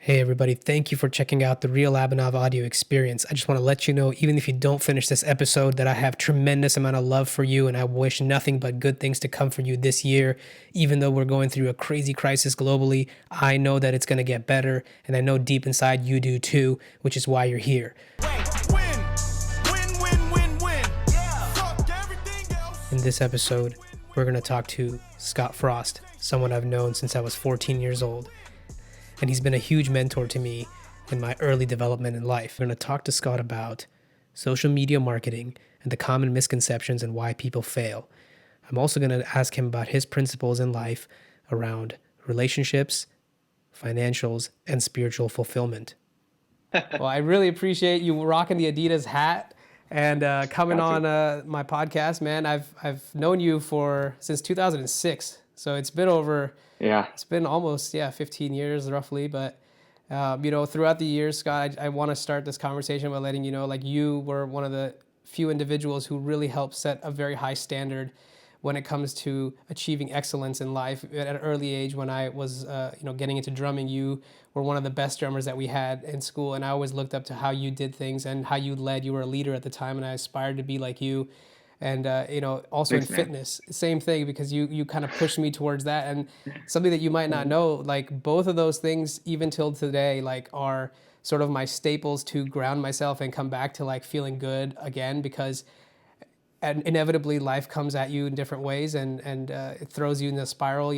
Hey everybody, thank you for checking out the Real Abhinav audio experience. I just want to let you know, even if you don't finish this episode, that I have tremendous amount of love for you and I wish nothing but good things to come for you this year. Even though we're going through a crazy crisis globally, I know that it's going to get better and I know deep inside you do too, which is why you're here. In this episode, we're going to talk to Scott Frost, someone I've known since I was 14 years old. And he's been a huge mentor to me in my early development in life. We're going to talk to Scott about social media marketing and the common misconceptions and why people fail. I'm also going to ask him about his principles in life around relationships, financials, and spiritual fulfillment. Well, I really appreciate you rocking the Adidas hat and coming on my podcast, man. I've known you since 2006, so it's been it's been almost 15 years roughly. But throughout the years, Scott, I want to start this conversation by letting you know, like, you were one of the few individuals who really helped set a very high standard when it comes to achieving excellence in life. At an early age, when I was getting into drumming, you were one of the best drummers that we had in school, and I always looked up to how you did things and how you led. You were a leader at the time, and I aspired to be like you. And also Thanks, in man. fitness, same thing, because you kind of pushed me towards that. And something that you might not know, like, both of those things, even till today, like, are sort of my staples to ground myself and come back to like feeling good again, because and inevitably life comes at you in different ways, and it throws you in a spiral,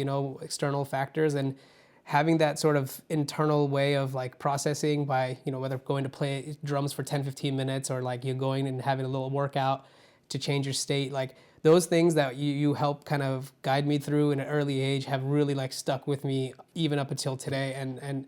external factors. And having that sort of internal way of like processing by, whether going to play drums for 10, 15 minutes, or like you going and having a little workout to change your state, like those things that you help kind of guide me through in an early age have really like stuck with me even up until today. And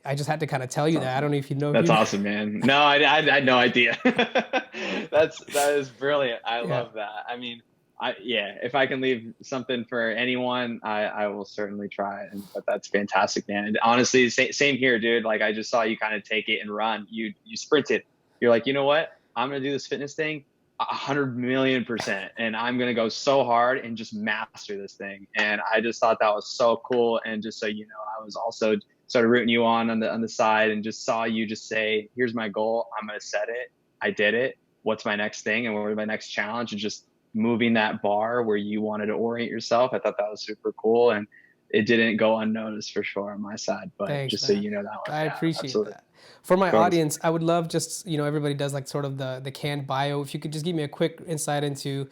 I just had to kind of tell That's you that. I awesome. don't know if you know if That's you awesome, man. No, I had no idea. That is brilliant. I yeah. love that. I mean, if I can leave something for anyone, I will certainly try. But that's fantastic, man. And honestly, same here, dude. Like, I just saw you kind of take it and run. You sprinted. You're like, you know what? I'm gonna do this fitness thing 100 million%, and I'm gonna go so hard and just master this thing. And I just thought that was so cool. And just so you know, I was also started rooting you on the side, and just saw you just say, here's my goal, I'm going to set it, I did it, what's my next thing and what's my next challenge, and just moving that bar where you wanted to orient yourself. I thought that was super cool, and it didn't go unnoticed for sure on my side. But Thanks, just so man. you know, that one, I yeah, appreciate absolutely, that. For my of course. audience, I would love, just, everybody does like sort of the canned bio. If you could just give me a quick insight into,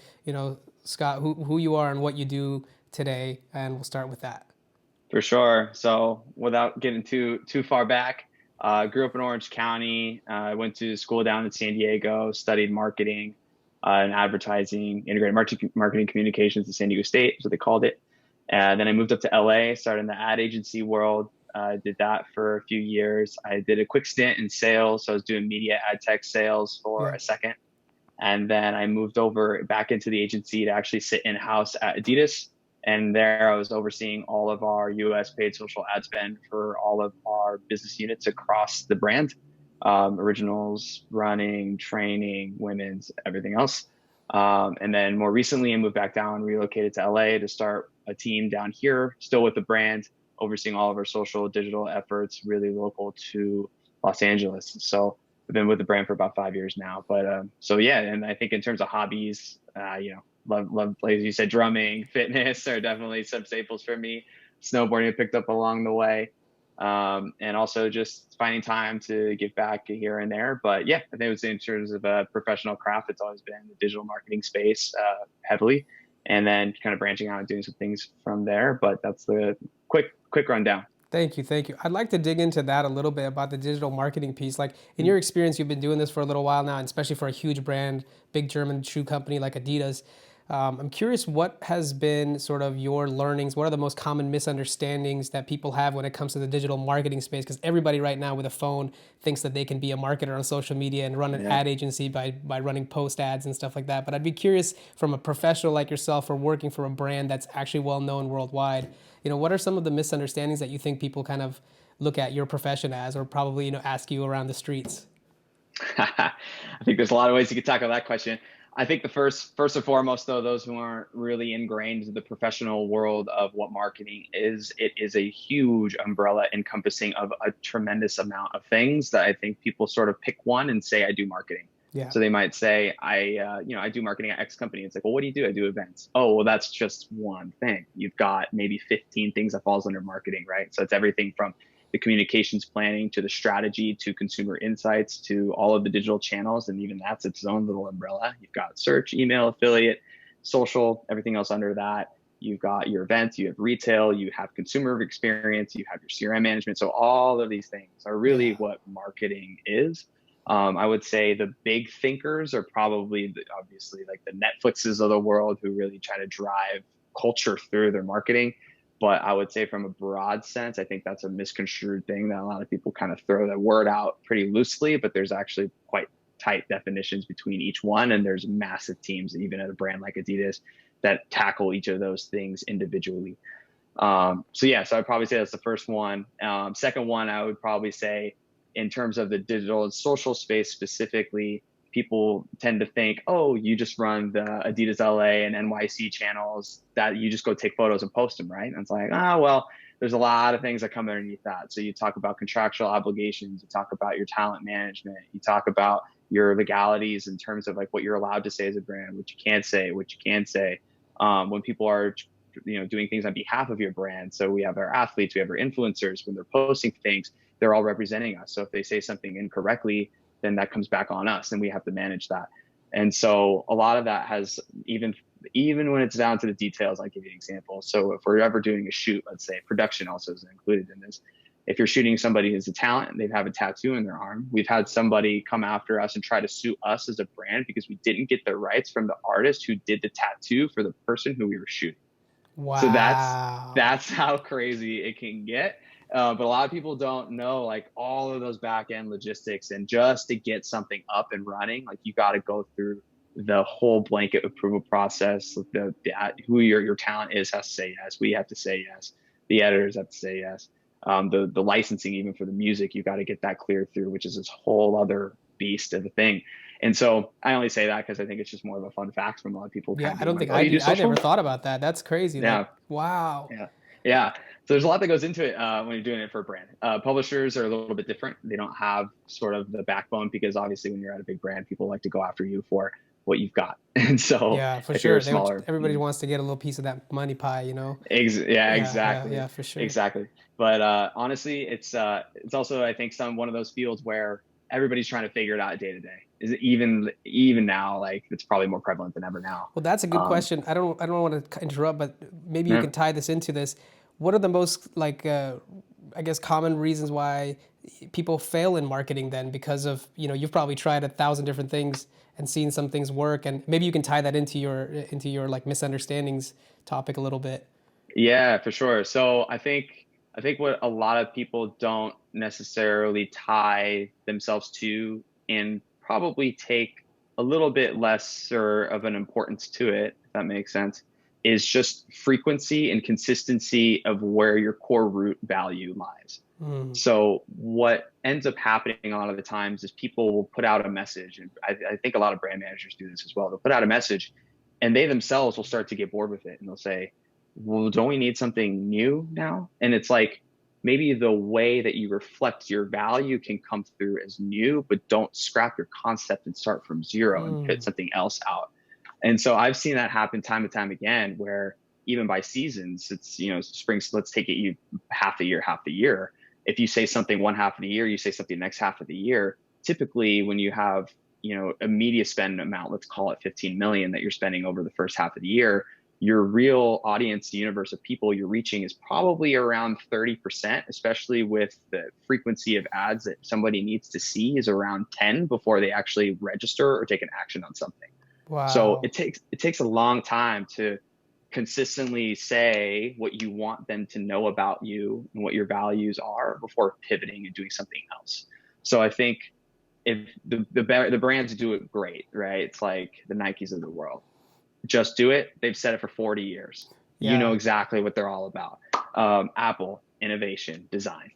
Scott, who you are and what you do today, and we'll start with that. For sure. So without getting too far back, grew up in Orange County. I went to school down in San Diego, studied marketing and advertising, integrated marketing communications at San Diego State, is what they called it. And then I moved up to LA, started in the ad agency world. Did that for a few years. I did a quick stint in sales, so I was doing media ad tech sales for Yeah. a second. And then I moved over back into the agency to actually sit in house at Adidas. And there I was overseeing all of our US paid social ad spend for all of our business units across the brand, originals, running, training, women's, everything else. And then more recently, I moved back down, relocated to LA to start a team down here, still with the brand, overseeing all of our social digital efforts, really local to Los Angeles. So I've been with the brand for about 5 years now. But so yeah, and I think in terms of hobbies, love, like you said, drumming, fitness are definitely some staples for me. Snowboarding I picked up along the way, and also just finding time to give back here and there. But yeah, I think it was in terms of a professional craft, it's always been in the digital marketing space heavily, and then kind of branching out and doing some things from there. But that's the quick rundown. Thank you. Thank you. I'd like to dig into that a little bit about the digital marketing piece. Like, in your experience, you've been doing this for a little while now, and especially for a huge brand, big German shoe company like Adidas. I'm curious, what has been sort of your learnings? What are the most common misunderstandings that people have when it comes to the digital marketing space? Because everybody right now with a phone thinks that they can be a marketer on social media and run an Yeah. ad agency by running post ads and stuff like that. But I'd be curious, from a professional like yourself or working for a brand that's actually well known worldwide, what are some of the misunderstandings that you think people kind of look at your profession as, or probably, ask you around the streets? I think there's a lot of ways you could tackle that question. I think the first and foremost, though, those who aren't really ingrained in the professional world of what marketing is, it is a huge umbrella encompassing of a tremendous amount of things that I think people sort of pick one and say, I do marketing. Yeah. So they might say, I do marketing at X company. It's like, well, what do you do? I do events. Oh, well, that's just one thing. You've got maybe 15 things that falls under marketing, right? So it's everything from the communications planning to the strategy to consumer insights to all of the digital channels. And even that's its own little umbrella. You've got search, email, affiliate, social, everything else under that. You've got your events, you have retail, you have consumer experience, you have your CRM management. So all of these things are really Yeah. what marketing is. I would say the big thinkers are probably obviously like the Netflixes of the world who really try to drive culture through their marketing. But I would say from a broad sense, I think that's a misconstrued thing that a lot of people kind of throw that word out pretty loosely, but there's actually quite tight definitions between each one. And there's massive teams, even at a brand like Adidas, that tackle each of those things individually. So I'd probably say that's the first one. Second one, I would probably say in terms of the digital and social space specifically, people tend to think, oh, you just run the Adidas LA and NYC channels that you just go take photos and post them, right? And it's like, well, there's a lot of things that come underneath that. So you talk about contractual obligations, you talk about your talent management, you talk about your legalities in terms of like what you're allowed to say as a brand, what you can't say, what you can say. When people are doing things on behalf of your brand. So we have our athletes, we have our influencers. When they're posting things, they're all representing us. So if they say something incorrectly, then that comes back on us and we have to manage that. And so a lot of that has even when it's down to the details. I'll give you an example. So if we're ever doing a shoot, let's say production also is included in this. If you're shooting somebody who's a talent and they have a tattoo in their arm, we've had somebody come after us and try to sue us as a brand because we didn't get the rights from the artist who did the tattoo for the person who we were shooting. So Wow. that's how crazy it can get. But a lot of people don't know like all of those back end logistics, and just to get something up and running, like you got to go through the whole blanket approval process. Who your talent is has to say yes. We have to say yes. The editors have to say yes. The licensing even for the music, you got to get that cleared through, which is this whole other beast of a thing. And so I only say that because I think it's just more of a fun fact from a lot of people kind Yeah, of I being don't like, think oh, you do I never social? thought about that. That's crazy. Like, Yeah. wow. Yeah. Yeah. So there's a lot that goes into it when you're doing it for a brand. Publishers are a little bit different. They don't have sort of the backbone because obviously when you're at a big brand, people like to go after you for what you've got. And so Yeah, for if you're a sure. They would, smaller, everybody wants to get a little piece of that money pie, you know? yeah, Yeah, exactly, for sure. exactly. But honestly, it's also I think one of those fields where everybody's trying to figure it out day to day. Is it even now like it's probably more prevalent than ever now. Well, that's a good Um, question. I don't want to interrupt, but maybe you yeah. can tie this into this. What are the most like I guess common reasons why people fail in marketing then because of, you've probably tried 1,000 different things and seen some things work, and maybe you can tie that into your like misunderstandings topic a little bit. Yeah, for sure. So I think what a lot of people don't necessarily tie themselves to and probably take a little bit lesser of an importance to it, if that makes sense, is just frequency and consistency of where your core root value lies. Mm. So what ends up happening a lot of the times is people will put out a message, and I think a lot of brand managers do this as well. They'll put out a message, and they themselves will start to get bored with it, and they'll say, "Well, don't we need something new now?" And it's like maybe the way that you reflect your value can come through as new, but don't scrap your concept and start from zero and put Mm. something else out. And so I've seen that happen time and time again, where even by seasons, it's spring. So let's take it you half the year, half the year. If you say something one half of the year, you say something next half of the year. Typically, when you have a media spend amount, let's call it 15 million that you're spending over the first half of the year, your real audience, the universe of people you're reaching is probably around 30%, especially with the frequency of ads that somebody needs to see is around 10 before they actually register or take an action on something. So Wow. it takes a long time to consistently say what you want them to know about you and what your values are before pivoting and doing something else. So I think if the brands do it great, right? It's like the Nikes of the world. Just do it. They've said it for 40 years. You know Yeah. exactly what they're all about. Apple, innovation, design.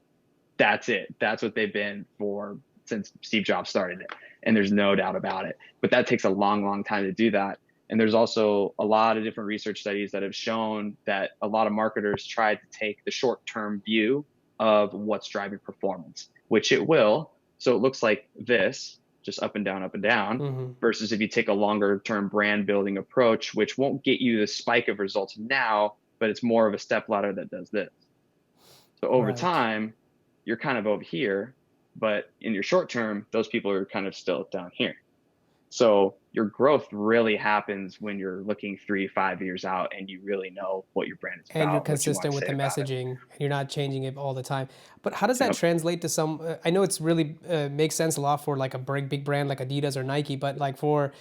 That's it. That's what they've been for since Steve Jobs started it. And there's no doubt about it. But that takes a long, long time to do that. And there's also a lot of different research studies that have shown that a lot of marketers try to take the short term view of what's driving performance, which it will. So it looks like this, just up and down, versus if you take a longer term brand building approach, which won't get you the spike of results now, but it's more of a step ladder that does this. So over Right. time, you're kind of over here, but in your short term, those people are kind of still down here. So your growth really happens when you're looking 3, 5 years out and you really know what your brand is And you're about, what you want consistent to with say the about it. messaging and you're not changing it all the time. But how does that Yep. translate to some, I know it's really makes sense a lot for like a big brand like Adidas or Nike, but like for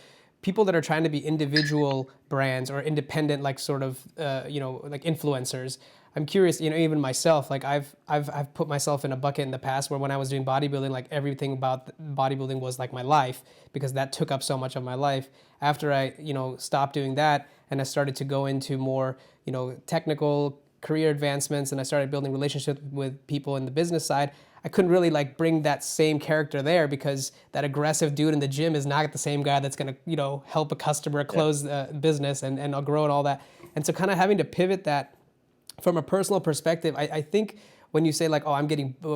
people that are trying to be individual brands or independent, like sort of, like influencers. I'm curious, even myself, like I've put myself in a bucket in the past where when I was doing bodybuilding, like everything about bodybuilding was like my life because that took up so much of my life. After I, stopped doing that and I started to go into more, technical career advancements and I started building relationships with people in the business side, I couldn't really like bring that same character there because that aggressive dude in the gym is not the same guy that's gonna, help a customer Yep. close business and grow and all that. And so kind of having to pivot that from a personal perspective, I think when you say like, oh,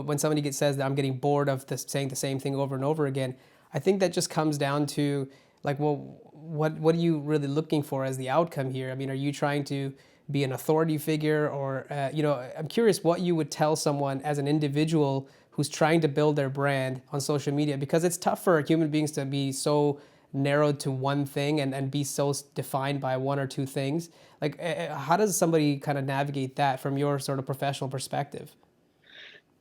when somebody says that I'm getting bored of saying the same thing over and over again, I think that just comes down to like, well, what are you really looking for as the outcome here? I mean, are you trying to be an authority figure or, I'm curious what you would tell someone as an individual who's trying to build their brand on social media, because it's tough for human beings to be so narrowed to one thing and be so defined by one or two things. Like, how does somebody kind of navigate that from your sort of professional perspective?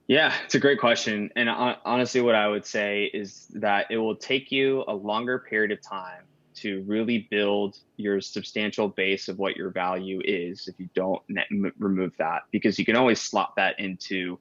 Yeah, it's a great question. And honestly, what I would say is that it will take you a longer period of time to really build your substantial base of what your value is if you don't remove that, because you can always slot that into,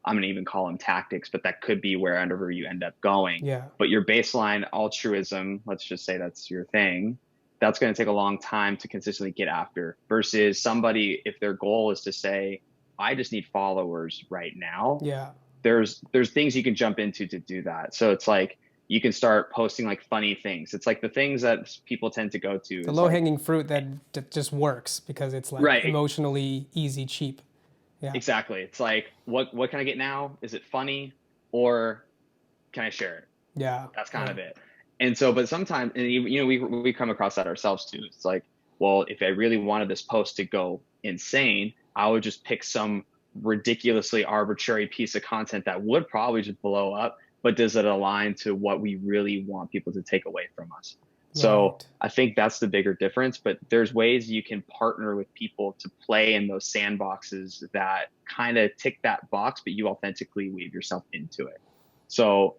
I'm going to even call them tactics, but that could be wherever you end up going. Yeah. But your baseline altruism, let's just say that's your thing, that's going to take a long time to consistently get after versus somebody, if their goal is to say, I just need followers right now. Yeah. There's things you can jump into to do that. So it's like you can start posting like funny things. It's like the things that people tend to go to The is low like, hanging fruit that just works because it's like right, emotionally easy, cheap. Yeah. exactly. It's like, what can I get now? Is it funny or can I share it? Yeah. That's kind Yeah. of it. And so, but sometimes, and we come across that ourselves too. It's like, well, if I really wanted this post to go insane, I would just pick some ridiculously arbitrary piece of content that would probably just blow up. But does it align to what we really want people to take away from us? So Right. I think that's the bigger difference. But there's ways you can partner with people to play in those sandboxes that kind of tick that box, but you authentically weave yourself into it. So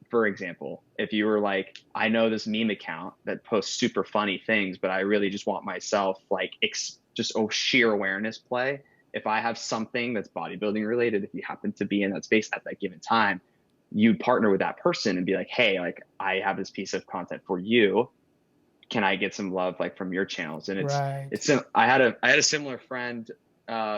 for example, if you were like, I know this meme account that posts super funny things, but I really just want myself like just sheer awareness play. If I have something that's bodybuilding related, if you happen to be in that space at that given time, you partner with that person and be like, hey, like I have this piece of content for you. Can I get some love like from your channels? And Right. I had a similar friend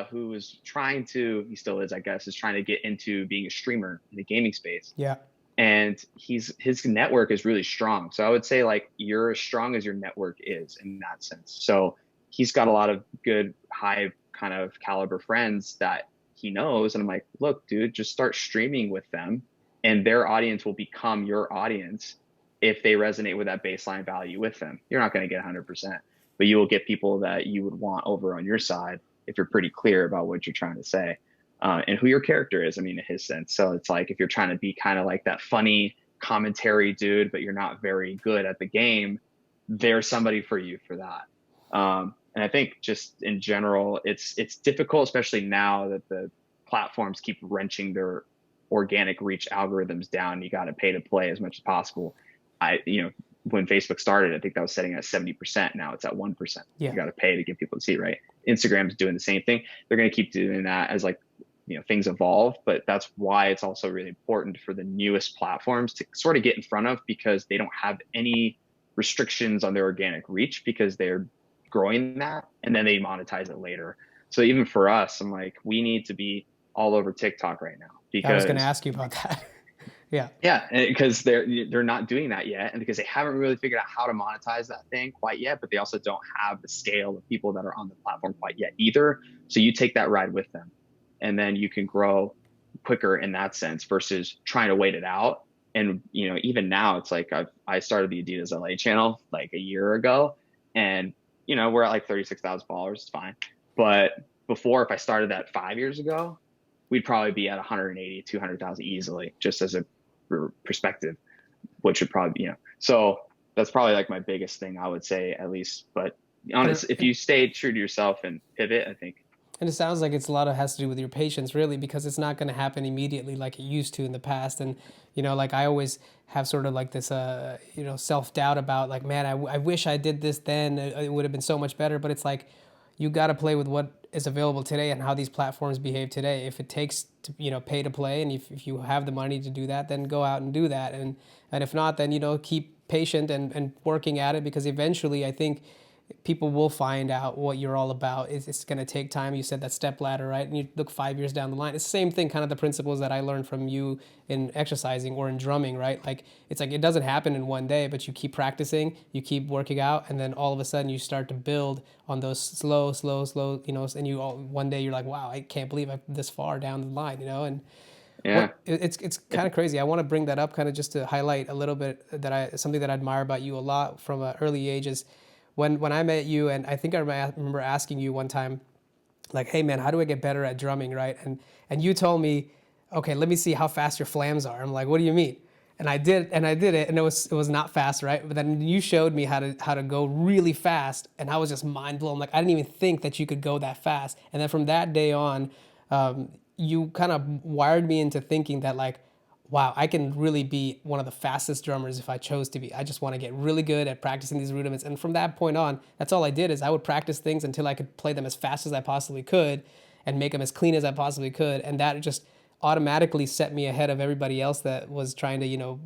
who was he still is, I guess, is trying to get into being a streamer in the gaming space, Yeah. and his network is really strong. So I would say like you're as strong as your network is in that sense. So he's got a lot of good high kind of caliber friends that he knows, and I'm like, look, dude, just start streaming with them and their audience will become your audience if they resonate with that baseline value with them. You're not going to get 100%, but you will get people that you would want over on your side if you're pretty clear about what you're trying to say. And who your character is, I mean, in his sense. So it's like if you're trying to be kind of like that funny commentary dude, but you're not very good at the game, there's somebody for you for that. And I think just in general, it's difficult, especially now that the platforms keep wrenching their organic reach algorithms down. You got to pay to play as much as possible. When Facebook started, I think that was setting at 70%. Now it's at 1%. Yeah. You got to pay to get people to see it, right? Instagram's doing the same thing. They're going to keep doing that as like, things evolve, but that's why it's also really important for the newest platforms to sort of get in front of, because they don't have any restrictions on their organic reach because they're growing that and then they monetize it later. So even for us, I'm like, we need to be all over TikTok right now I was going to because ask you about that. Yeah. Yeah, because they're not doing that yet, and because they haven't really figured out how to monetize that thing quite yet, but they also don't have the scale of people that are on the platform quite yet either. So you take that ride with them, and then you can grow quicker in that sense versus trying to wait it out. And even now, it's like I started the Adidas LA channel like a year ago, and we're at like 36,000 followers. It's fine, but before, if I started that 5 years ago, we'd probably be at 180, 200,000 easily, just as a perspective, which would probably so that's probably like my biggest thing, I would say, at least. But And honest, if you stay true to yourself and pivot, I think. And it sounds like it's a lot of has to do with your patience, really, because it's not going to happen immediately like it used to in the past. And like I always have sort of like this, self doubt about like, man, I wish I did this then. It would have been so much better. But it's like you got to play with what is available today and how these platforms behave today. If it takes to pay to play, and if you have the money to do that, then go out and do that. And if not, then keep patient and working at it, because eventually I think people will find out what you're all about. It's going to take time. You said that step ladder, right? And you look 5 years down the line. It's the same thing, kind of the principles that I learned from you in exercising or in drumming, right? Like it's like it doesn't happen in one day, but you keep practicing, you keep working out, and then all of a sudden you start to build on those slow, and one day you're like, wow, I can't believe I'm this far down the line, and Yeah. it's kind of crazy. I want to bring that up kind of just to highlight a little bit that something that I admire about you a lot from an early age is when I met you, and I think I remember asking you one time, like, hey man, how do I get better at drumming, right? And you told me, okay, let me see how fast your flams are. I'm like, what do you mean? And I did it, and it was not fast, right? But then you showed me how to go really fast, and I was just mind blown. Like I didn't even think that you could go that fast. And then from that day on, you kind of wired me into thinking that like, wow, I can really be one of the fastest drummers if I chose to be. I just want to get really good at practicing these rudiments. And from that point on, that's all I did is I would practice things until I could play them as fast as I possibly could and make them as clean as I possibly could. And that just automatically set me ahead of everybody else that was trying to,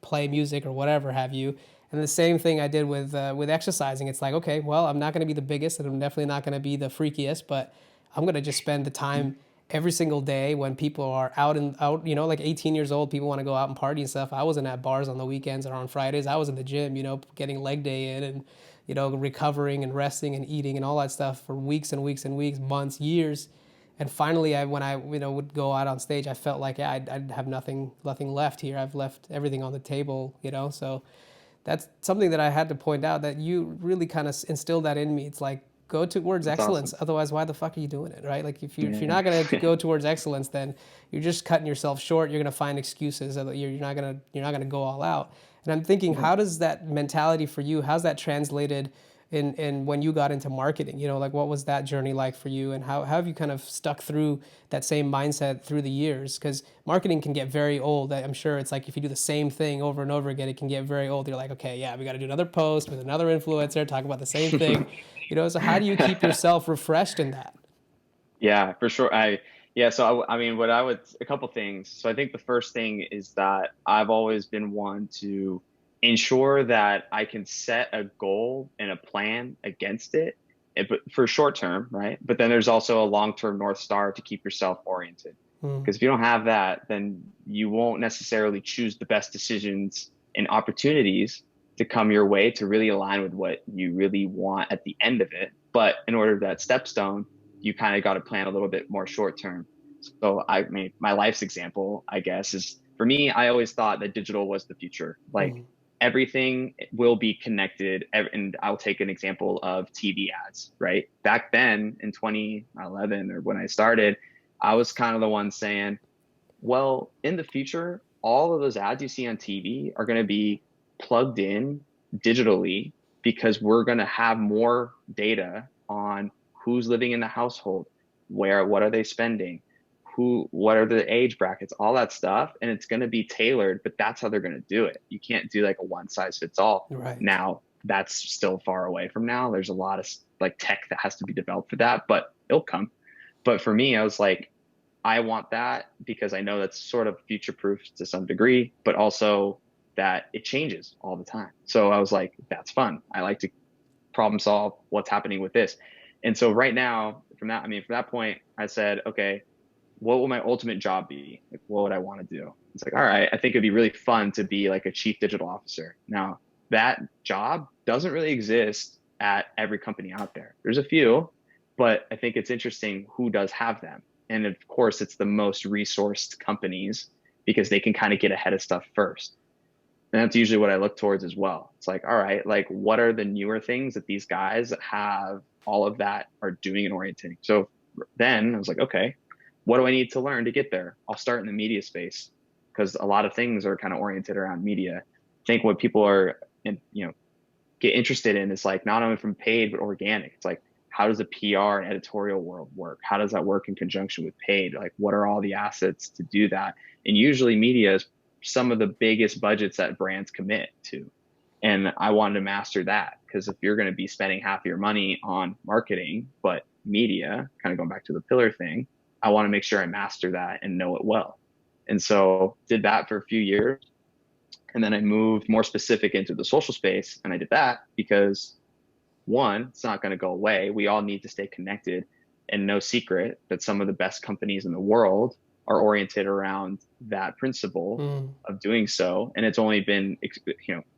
play music or whatever have you. And the same thing I did with exercising. It's like, okay, well, I'm not going to be the biggest, and I'm definitely not going to be the freakiest, but I'm going to just spend the time every single day when people are out, like 18 years old, people want to go out and party and stuff. I wasn't at bars on the weekends or on Fridays. I was in the gym, getting leg day in and, recovering and resting and eating and all that stuff for weeks and weeks and weeks, months, years. And finally, when I would go out on stage, I felt like, yeah, I'd have nothing left here. I've left everything on the table, So that's something that I had to point out, that you really kind of instilled that in me. It's like, go towards That's excellence. awesome. Otherwise, why the fuck are you doing it, right? Like if you're Yeah. not gonna go towards excellence, then you're just cutting yourself short. You're gonna find excuses. You're not gonna go all out. And I'm thinking, Yeah. how does that mentality for you? How's that translated in when you got into marketing? Like what was that journey like for you, and how have you kind of stuck through that same mindset through the years? Because marketing can get very old. I'm sure it's like if you do the same thing over and over again, it can get very old. You're like, okay, yeah, we got to do another post with another influencer talk about the same thing. So how do you keep yourself refreshed in that? Yeah, for sure. Yeah, so I mean, a couple things. So I think the first thing is that I've always been one to ensure that I can set a goal and a plan against it, but for short term, right? But then there's also a long-term North Star to keep yourself oriented. Mm, Because if you don't have that, then you won't necessarily choose the best decisions and opportunities to come your way to really align with what you really want at the end of it. But in order to that stepstone, you kind of got to plan a little bit more short term. So I mean, my life's example, I guess, is for me, I always thought that digital was the future. Like mm, everything will be connected. And I'll take an example of TV ads, right? Back then in 2011 or when I started, I was kind of the one saying, well, in the future, all of those ads you see on TV are going to be plugged in digitally because we're going to have more data on who's living in the household, what are they spending, what are the age brackets, all that stuff. And it's going to be tailored, but that's how they're going to do it. You can't do like a one size fits all. right. Now, that's still far away from now. There's a lot of like tech that has to be developed for that, but it'll come. But for me, I was like, I want that because I know that's sort of future proof to some degree, but also that it changes all the time. So I was like, that's fun. I like to problem solve what's happening with this. And so right now, from that point, I said, okay, what will my ultimate job be? Like, what would I want to do? It's like, all right, I think it'd be really fun to be like a chief digital officer. Now, that job doesn't really exist at every company out there. There's a few, but I think it's interesting who does have them. And of course, it's the most resourced companies because they can kind of get ahead of stuff first. And that's usually what I look towards as well. It's like, all right, like what are the newer things that these guys that have all of that are doing and orienting? So then I was like, okay, what do I need to learn to get there? I'll start in the media space because a lot of things are kind of oriented around media. I think what people are, get interested in is like not only from paid but organic. It's like, how does the PR and editorial world work? How does that work in conjunction with paid? Like, what are all the assets to do that? And usually media is some of the biggest budgets that brands commit to. And I wanted to master that because if you're going to be spending half your money on marketing, but media, kind of going back to the pillar thing, I want to make sure I master that and know it well. And so did that for a few years. And then I moved more specific into the social space. And I did that because one, it's not going to go away. We all need to stay connected. And no secret that some of the best companies in the world are oriented around that principle of doing so. And it's only been,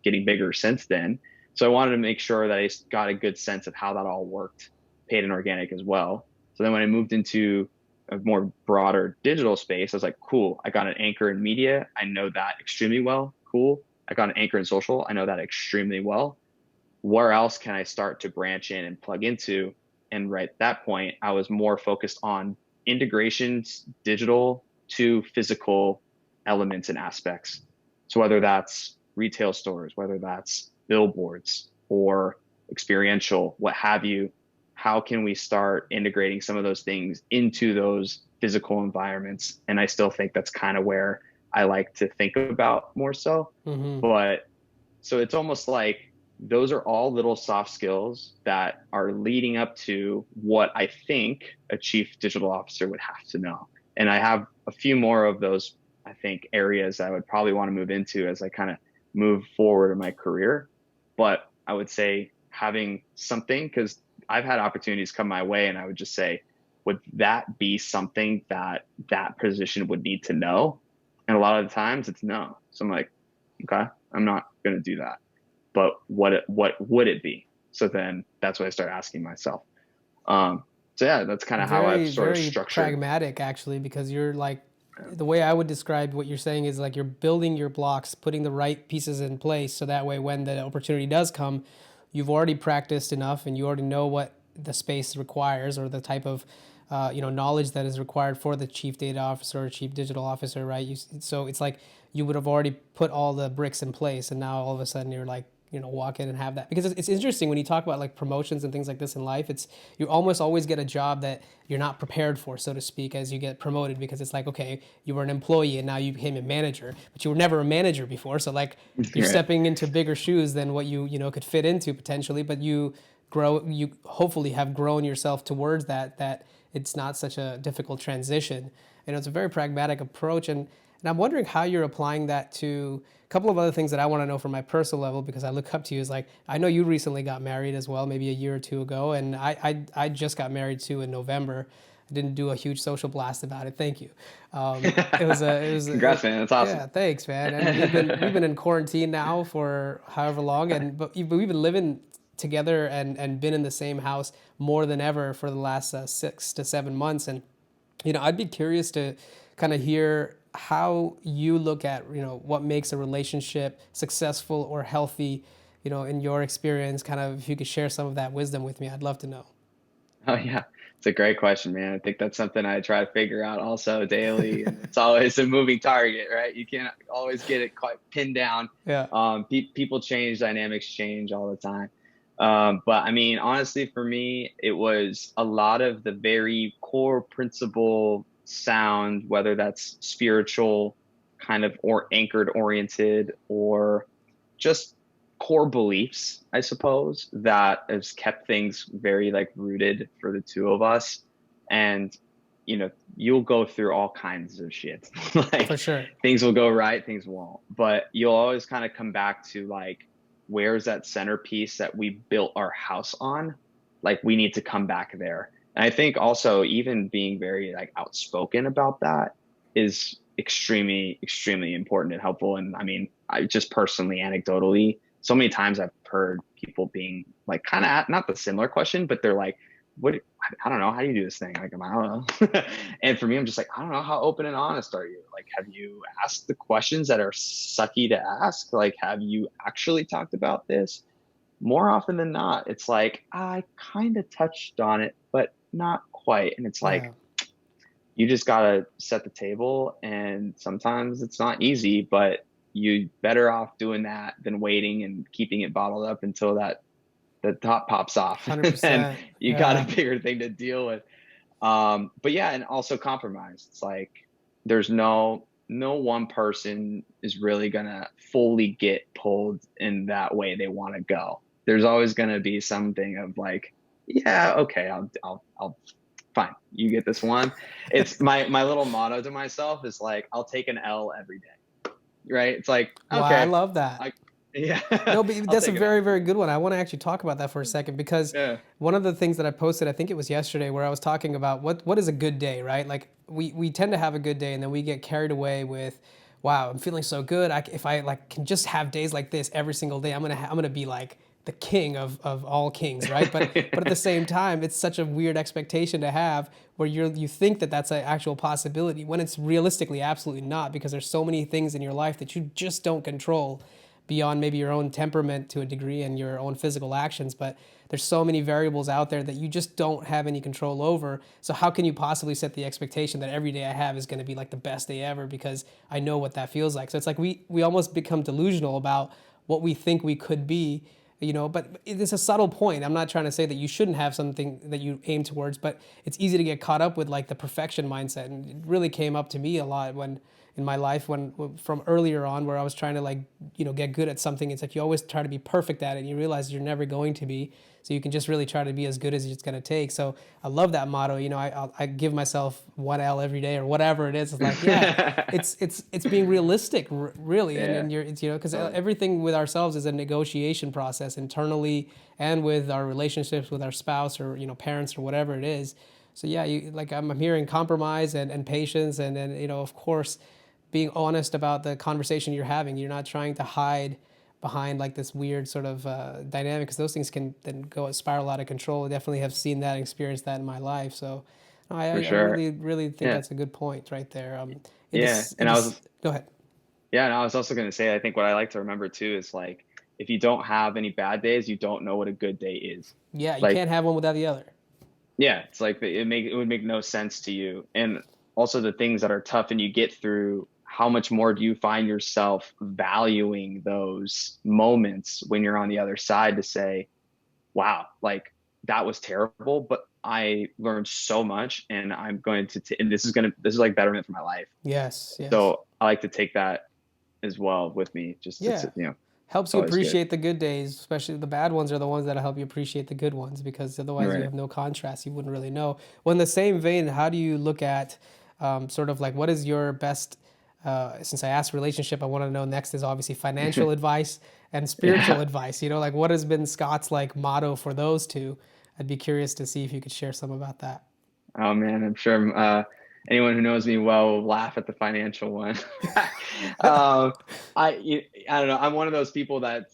getting bigger since then. So I wanted to make sure that I got a good sense of how that all worked, paid and organic as well. So then when I moved into a more broader digital space, I was like, cool, I got an anchor in media. I know that extremely well. Cool. I got an anchor in social. I know that extremely well. Where else can I start to branch in and plug into? And right at that point, I was more focused on integrations, digital to physical elements and aspects. So whether that's retail stores, whether that's billboards or experiential, what have you, how can we start integrating some of those things into those physical environments? And I still think that's kind of where I like to think about more so. Mm-hmm. But so it's almost like those are all little soft skills that are leading up to what I think a chief digital officer would have to know. And I have a few more of those, I think, areas I would probably want to move into as I kind of move forward in my career. But I would say having something, because I've had opportunities come my way and I would just say, would that be something that that position would need to know? And a lot of the times it's no. So I'm like, okay, I'm not going to do that. But what would it be? So then that's what I start asking myself. So yeah, that's kind of how I've Very, sort of very structured. pragmatic, actually, because you're like, the way I would describe what you're saying is like you're building your blocks, putting the right pieces in place, so that way when the opportunity does come, you've already practiced enough and you already know what the space requires or the type of knowledge that is required for the chief data officer or chief digital officer, right? So it's like you would have already put all the bricks in place, and now all of a sudden you're like, walk in and have that. Because it's interesting when you talk about like promotions and things like this in life, it's you almost always get a job that you're not prepared for, so to speak, as you get promoted, because it's like, okay, you were an employee and now you became a manager, but you were never a manager before, so like you're Right. stepping into bigger shoes than what you could fit into potentially, but you hopefully have grown yourself towards that it's not such a difficult transition. And it's a very pragmatic approach. And I'm wondering how you're applying that to a couple of other things that I want to know from my personal level, because I look up to you. Is like, I know you recently got married as well, maybe a year or two ago. And I just got married too in November. I didn't do a huge social blast about it. Thank you. Congrats, man. That's Yeah, awesome. thanks, man. And we've been in quarantine now for however long, but we've been living together and been in the same house more than ever for the last 6 to 7 months. And I'd be curious to kind of hear how you look at what makes a relationship successful or healthy, in your experience. Kind of, if you could share some of that wisdom with me, I'd love to know. Oh yeah, it's a great question, man. I think that's something I try to figure out also daily, and it's always a moving target, right? You can't always get it quite pinned down. Yeah, People change, dynamics change all the time. But I mean, honestly, for me, it was a lot of the very core principle sound, whether that's spiritual, kind of or anchored oriented, or just core beliefs, I suppose, that has kept things very like rooted for the two of us. And, you'll go through all kinds of shit. for Like sure. things will go right, things won't. But you'll always kind of come back to like, where's that centerpiece that we built our house on? Like we need to come back there. And I think also even being very like outspoken about that is extremely, extremely important and helpful. And I mean, I just personally, anecdotally, so many times I've heard people being like kind of not the similar question, but they're like, what, I don't know, how do you do this thing? Like, I don't know. And for me, I'm just like, I don't know, how open and honest are you? Like, have you asked the questions that are sucky to ask? Like, have you actually talked about this? More often than not, it's like, I kind of touched on it, but not quite. And it's like, Yeah. you just got to set the table. And sometimes it's not easy, but you better off doing that than waiting and keeping it bottled up until that the top pops off. And 100%. you got a Yeah. bigger thing to deal with. But yeah, and also compromise. It's like there's no one person is really gonna fully get pulled in that way they want to go. There's always gonna be something of like, yeah, okay, I'll fine. You get this one. It's my little motto to myself is like, I'll take an L every day. Right? It's like, Wow, I okay, love that. I yeah, No, but I'll that's a take an L. very, very good one. I want to actually talk about that for a second because Yeah. one of the things that I posted, I think it was yesterday, where I was talking about what is a good day, right? Like we tend to have a good day and then we get carried away with, wow, I'm feeling so good. If I like can just have days like this every single day, I'm gonna be like the king of all kings, right? But at the same time, it's such a weird expectation to have where you think that that's an actual possibility when it's realistically absolutely not because there's so many things in your life that you just don't control beyond maybe your own temperament to a degree and your own physical actions, but there's so many variables out there that you just don't have any control over. So how can you possibly set the expectation that every day I have is going to be like the best day ever because I know what that feels like. So it's like we almost become delusional about what we think we could be, but it's a subtle point. I'm not trying to say that you shouldn't have something that you aim towards, but it's easy to get caught up with like the perfection mindset. And it really came up to me a lot when in my life when from earlier on where I was trying to like get good at something. It's like you always try to be perfect at it and you realize you're never going to be, so you can just really try to be as good as it's going to take. So I love that motto. I give myself 1L every day or whatever it is. It's like, yeah, it's being realistic, really. And Yeah, you're it's because totally. everything with ourselves is a negotiation process internally and with our relationships with our spouse or parents or whatever it is. So yeah, I'm hearing compromise and patience and then of course being honest about the conversation you're having. You're not trying to hide behind like this weird sort of dynamic because those things can then go spiral out of control. I definitely have seen that and experienced that in my life. So no, For I sure. really, really think Yeah. that's a good point right there. Yeah. And I was Go ahead. Yeah, and I was also going to say, I think what I like to remember too is like, if you don't have any bad days, you don't know what a good day is. Yeah, you Like, can't have one without the other. yeah, it's like it would make no sense to you. And also the things that are tough and you get through, how much more do you find yourself valuing those moments when you're on the other side to say, wow, like that was terrible, but I learned so much and I'm going to, and this is like betterment for my life. Yes, yes. So I like to take that as well with me, just Yeah. to, Helps it's you always good. appreciate the good days, especially the bad ones are the ones that help you appreciate the good ones because otherwise you Right. have no contrast. You wouldn't really know. Well, in the same vein, how do you look at sort of like what is your best, since I asked relationship, I want to know next is obviously financial advice and spiritual Yeah. advice. Like what has been Scott's like motto for those two? I'd be curious to see if you could share some about that. Oh man, I'm sure anyone who knows me well will laugh at the financial one. um, I don't know. I'm one of those people that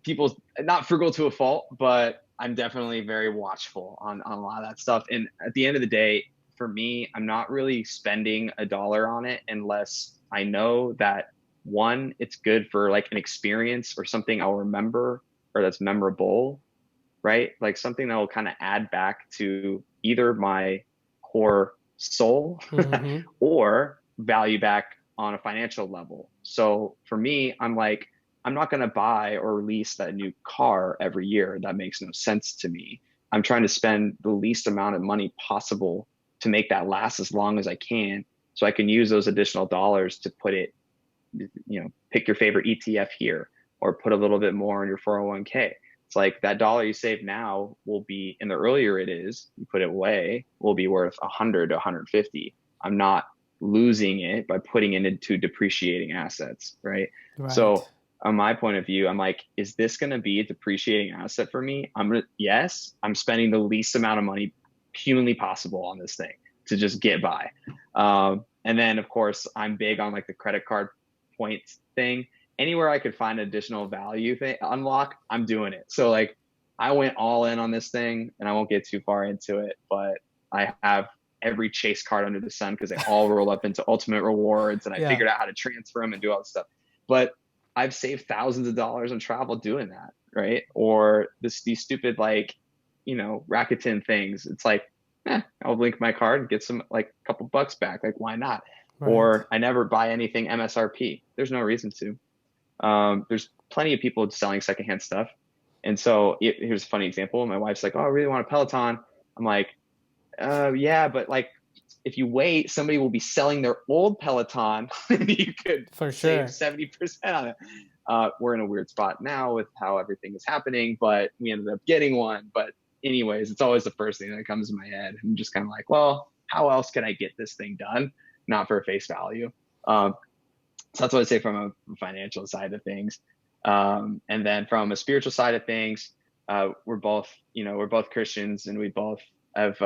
people not frugal to a fault, but I'm definitely very watchful on a lot of that stuff. And at the end of the day, for me, I'm not really spending a dollar on it unless I know that one, it's good for like an experience or something I'll remember or that's memorable, right? Like something that will kind of add back to either my core soul Mm-hmm. or value back on a financial level. So for me, I'm like, I'm not going to buy or release that new car every year. That makes no sense to me. I'm trying to spend the least amount of money possible to make that last as long as I can so I can use those additional dollars to put it, pick your favorite ETF here or put a little bit more in your 401k. It's like that dollar you save now will be, and the earlier it is, you put it away, will be worth 100 to 150. I'm not losing it by putting it into depreciating assets, right? Right. So, on my point of view, I'm like, is this going to be a depreciating asset for me? Yes, I'm spending the least amount of money humanly possible on this thing to just get by. And then of course I'm big on like the credit card points thing. Anywhere I could find additional value thing unlock, I'm doing it. So like I went all in on this thing, and I won't get too far into it, but I have every chase card under the sun because they all roll up into ultimate rewards, and I Yeah. figured out how to transfer them and do all this stuff. But I've saved thousands of dollars on travel doing that, right? Or these stupid like, Rakuten things. It's like, I'll link my card and get some like a couple bucks back. Like, why not? Right. Or I never buy anything MSRP. There's no reason to. There's plenty of people selling secondhand stuff. And so here's a funny example. My wife's like, "Oh, I really want a Peloton." I'm like, yeah, but like if you wait, somebody will be selling their old Peloton and you could For save sure. 70% on it. We're in a weird spot now with how everything is happening, but we ended up getting one. But anyways, it's always the first thing that comes to my head. I'm just kind of like, well, how else can I get this thing done? Not for face value. So that's what I'd say from a financial side of things. And then from a spiritual side of things, we're both Christians, and we both have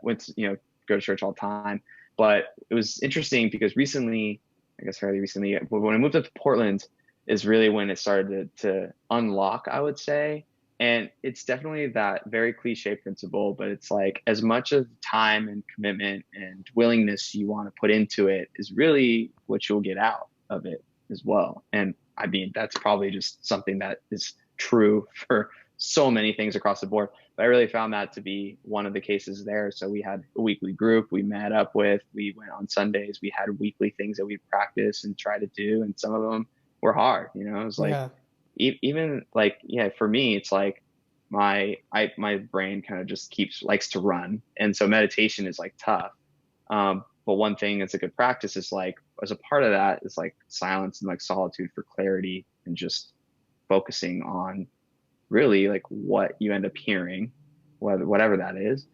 went to, go to church all the time. But it was interesting because recently, I guess fairly recently, when I moved up to Portland, is really when it started to unlock, I would say. And it's definitely that very cliche principle, but it's like as much of time and commitment and willingness you want to put into it is really what you'll get out of it as well. And I mean, that's probably just something that is true for so many things across the board. But I really found that to be one of the cases there. So we had a weekly group we met up with. We went on Sundays. We had weekly things that we practice and try to do. And some of them were hard. It was like, Yeah. even like, yeah, for me, it's like my brain kind of just likes to run. And so meditation is like tough. But one thing that's a good practice is like, as a part of that is like silence and like solitude for clarity and just focusing on really like what you end up hearing, whatever that is.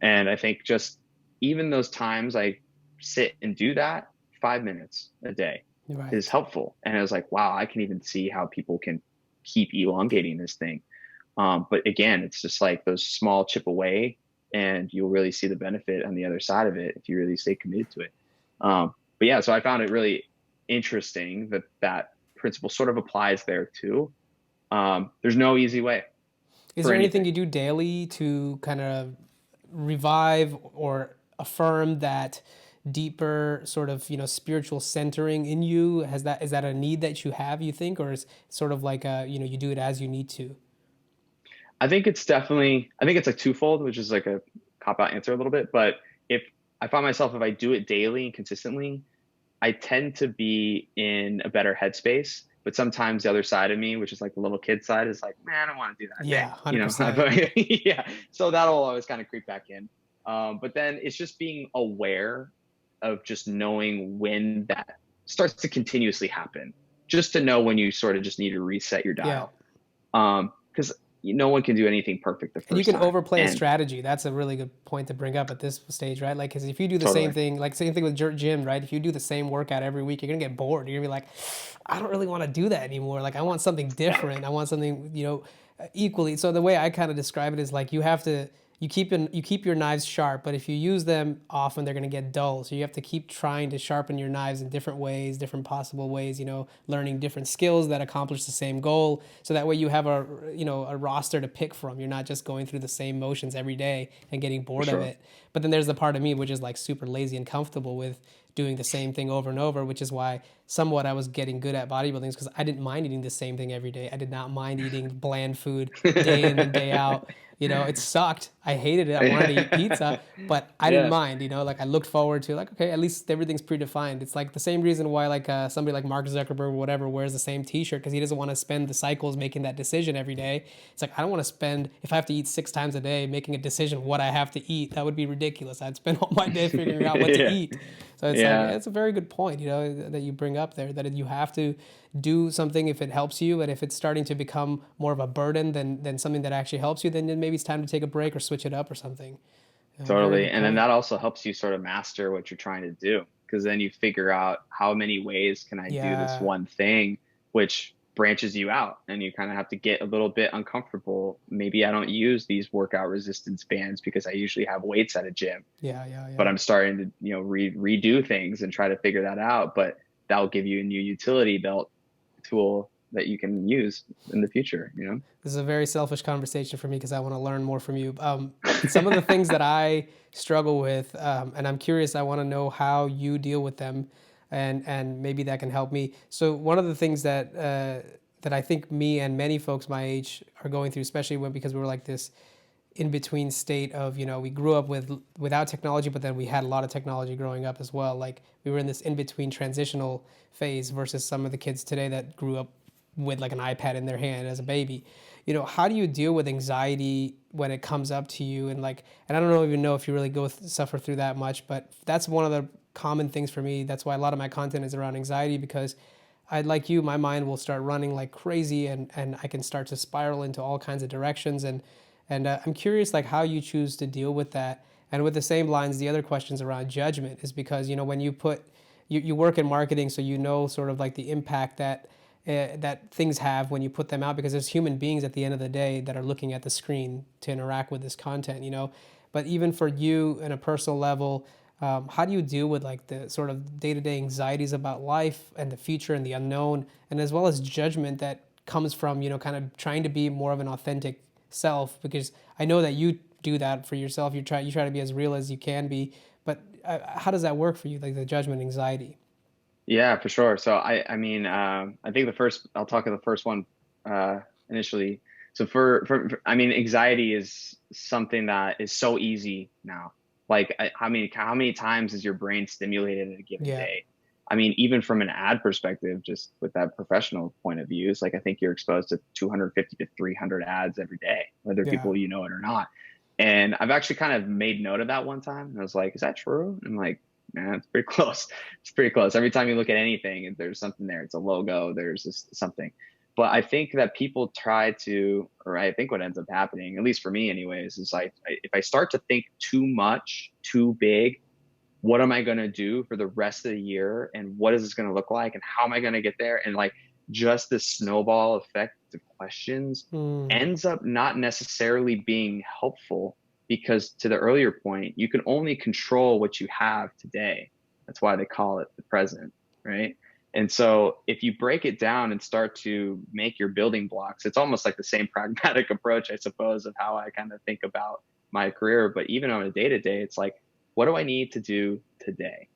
And I think just even those times I sit and do that 5 minutes a day is Right. helpful. And I was like, wow, I can even see how people can keep elongating this thing. But again, it's just like those small chip away, and you'll really see the benefit on the other side of it if you really stay committed to it. But yeah, so I found it really interesting that principle sort of applies there too. There's no easy way Is for there anything anything. you do daily to kind of revive or affirm that deeper sort of spiritual centering in you? Is that a need that you have, you think, or is it sort of like you do it as you need to? I think it's like twofold, which is like a cop out answer a little bit. But if I find myself, if I do it daily and consistently, I tend to be in a better headspace. But sometimes the other side of me, which is like the little kid side, is like, man, I don't want to do that Yeah, thing, 100%. yeah. So that'll always kind of creep back in. But then it's just being aware of just knowing when that starts to continuously happen, just to know when you sort of just need to reset your Yeah. dial. Because no one can do anything perfect the And you first can time. overplay a And strategy. That's a really good point to bring up at this stage, right? Like, because if you do the same totally, thing, like same thing with gym, right? If you do the same workout every week, you're gonna get bored. You're gonna be like, I don't really want to do that anymore. Like, I want something different. I want something, equally. So the way I kind of describe it is like you keep your knives sharp, but if you use them often, they're going to get dull. So you have to keep trying to sharpen your knives in different ways, different possible ways. Learning different skills that accomplish the same goal. So that way you have a roster to pick from. You're not just going through the same motions every day and getting for bored of sure. it. But then there's the part of me which is like super lazy and comfortable with doing the same thing over and over, which is why somewhat I was getting good at bodybuilding because I didn't mind eating the same thing every day. I did not mind eating bland food day in and day out. It sucked. I hated it. I wanted to eat pizza, but I didn't Yeah, mind. Like I looked forward to like, okay, at least everything's predefined. It's like the same reason why like somebody like Mark Zuckerberg or whatever wears the same T-shirt because he doesn't want to spend the cycles making that decision every day. It's like I don't want to spend if I have to eat 6 times a day making a decision what I have to eat. That would be ridiculous. I'd spend all my day figuring out what to yeah, eat. So it's like yeah, it's a very good point, that you bring up there that you have to do something if it helps you, and if it's starting to become more of a burden than something that actually helps you, then maybe it's time to take a break or switch it up or something. Very totally. good And then point. that also helps you sort of master what you're trying to do, because then you figure out how many ways can I do this Yeah, one thing, which branches you out, and you kind of have to get a little bit uncomfortable. Maybe I don't use these workout resistance bands because I usually have weights at a gym, Yeah, yeah, but yeah. I'm starting to, redo things and try to figure that out. But that'll give you a new utility belt tool that you can use in the future, This is a very selfish conversation for me because I want to learn more from you. Some of the things that I struggle with, and I'm curious, I want to know how you deal with them, and maybe that can help me. So one of the things that I think me and many folks my age are going through, especially because we were like this in between state of, we grew up without technology, but then we had a lot of technology growing up as well. Like we were in this in between transitional phase versus some of the kids today that grew up with like an iPad in their hand as a baby. How do you deal with anxiety when it comes up to you? And like, and I don't even know if you really suffer through that much, but that's one of the common things for me. That's why a lot of my content is around anxiety, because I, like you, my mind will start running like crazy, and I can start to spiral into all kinds of directions. And I'm curious, like, how you choose to deal with that. And with the same lines, the other questions around judgment is because, when you work in marketing, so sort of like the impact that things have when you put them out, because there's human beings at the end of the day that are looking at the screen to interact with this content. But even for you in a personal level, how do you deal with like the sort of day-to-day anxieties about life and the future and the unknown, and as well as judgment that comes from kind of trying to be more of an authentic self? Because I know that you do that for yourself. You try to be as real as you can be, but how does that work for you, like the judgment anxiety? Yeah, for sure. So I think I'll talk of the first one initially. So I mean, anxiety is something that is so easy now. Like, how many times is your brain stimulated in a given Yeah, day? I mean, even from an ad perspective, just with that professional point of view, it's like I think you're exposed to 250 to 300 ads every day, whether yeah, people you know it or not. And I've actually kind of made note of that one time. And I was like, is that true? And I'm like, man, it's pretty close. It's pretty close. Every time you look at anything, there's something there. It's a logo. There's just something. But I think that people try to, or I think what ends up happening, at least for me, anyways, is like if I start to think too much, too big, what am I going to do for the rest of the year, and what is this going to look like, and how am I going to get there, and like just this snowball effect of questions mm, ends up not necessarily being helpful, because to the earlier point, you can only control what you have today. That's why they call it the present, right? And so if you break it down and start to make your building blocks, it's almost like the same pragmatic approach, I suppose, of how I kind of think about my career. But even on a day to day, it's like, what do I need to do today?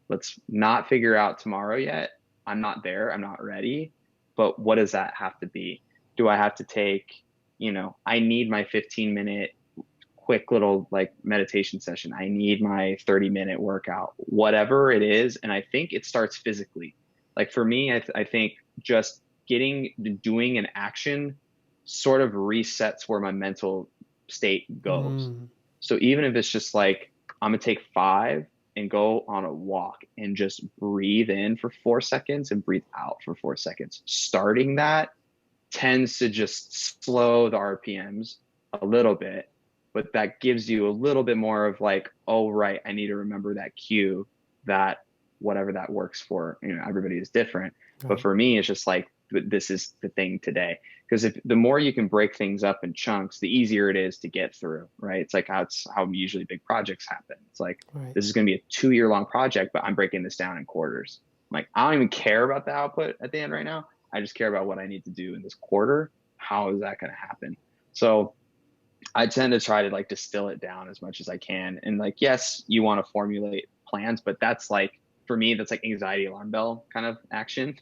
Let's not figure out tomorrow yet. I'm not there. I'm not ready. But what does that have to be? Do I have to take, I need my 15-minute quick little like meditation session. I need my 30-minute workout, whatever it is. And I think it starts physically. Like for me, I think just doing an action sort of resets where my mental state goes. mm, So even if it's just like, I'm going to take 5 and go on a walk and just breathe in for 4 seconds and breathe out for 4 seconds. Starting that tends to just slow the RPMs a little bit, but that gives you a little bit more of like, oh, right, I need to remember that cue, that whatever that works for, everybody is different. But right. for me, it's just like, this is the thing today. Because if the more you can break things up in chunks, the easier it is to get through, right? It's like how usually big projects happen. It's like, Right. this is going to be a 2-year long project, but I'm breaking this down in quarters. I'm like, I don't even care about the output at the end right now. I just care about what I need to do in this quarter. How is that going to happen? So I tend to try to like distill it down as much as I can. And like, yes, you want to formulate plans, but that's like, for me, that's like anxiety alarm bell kind of action.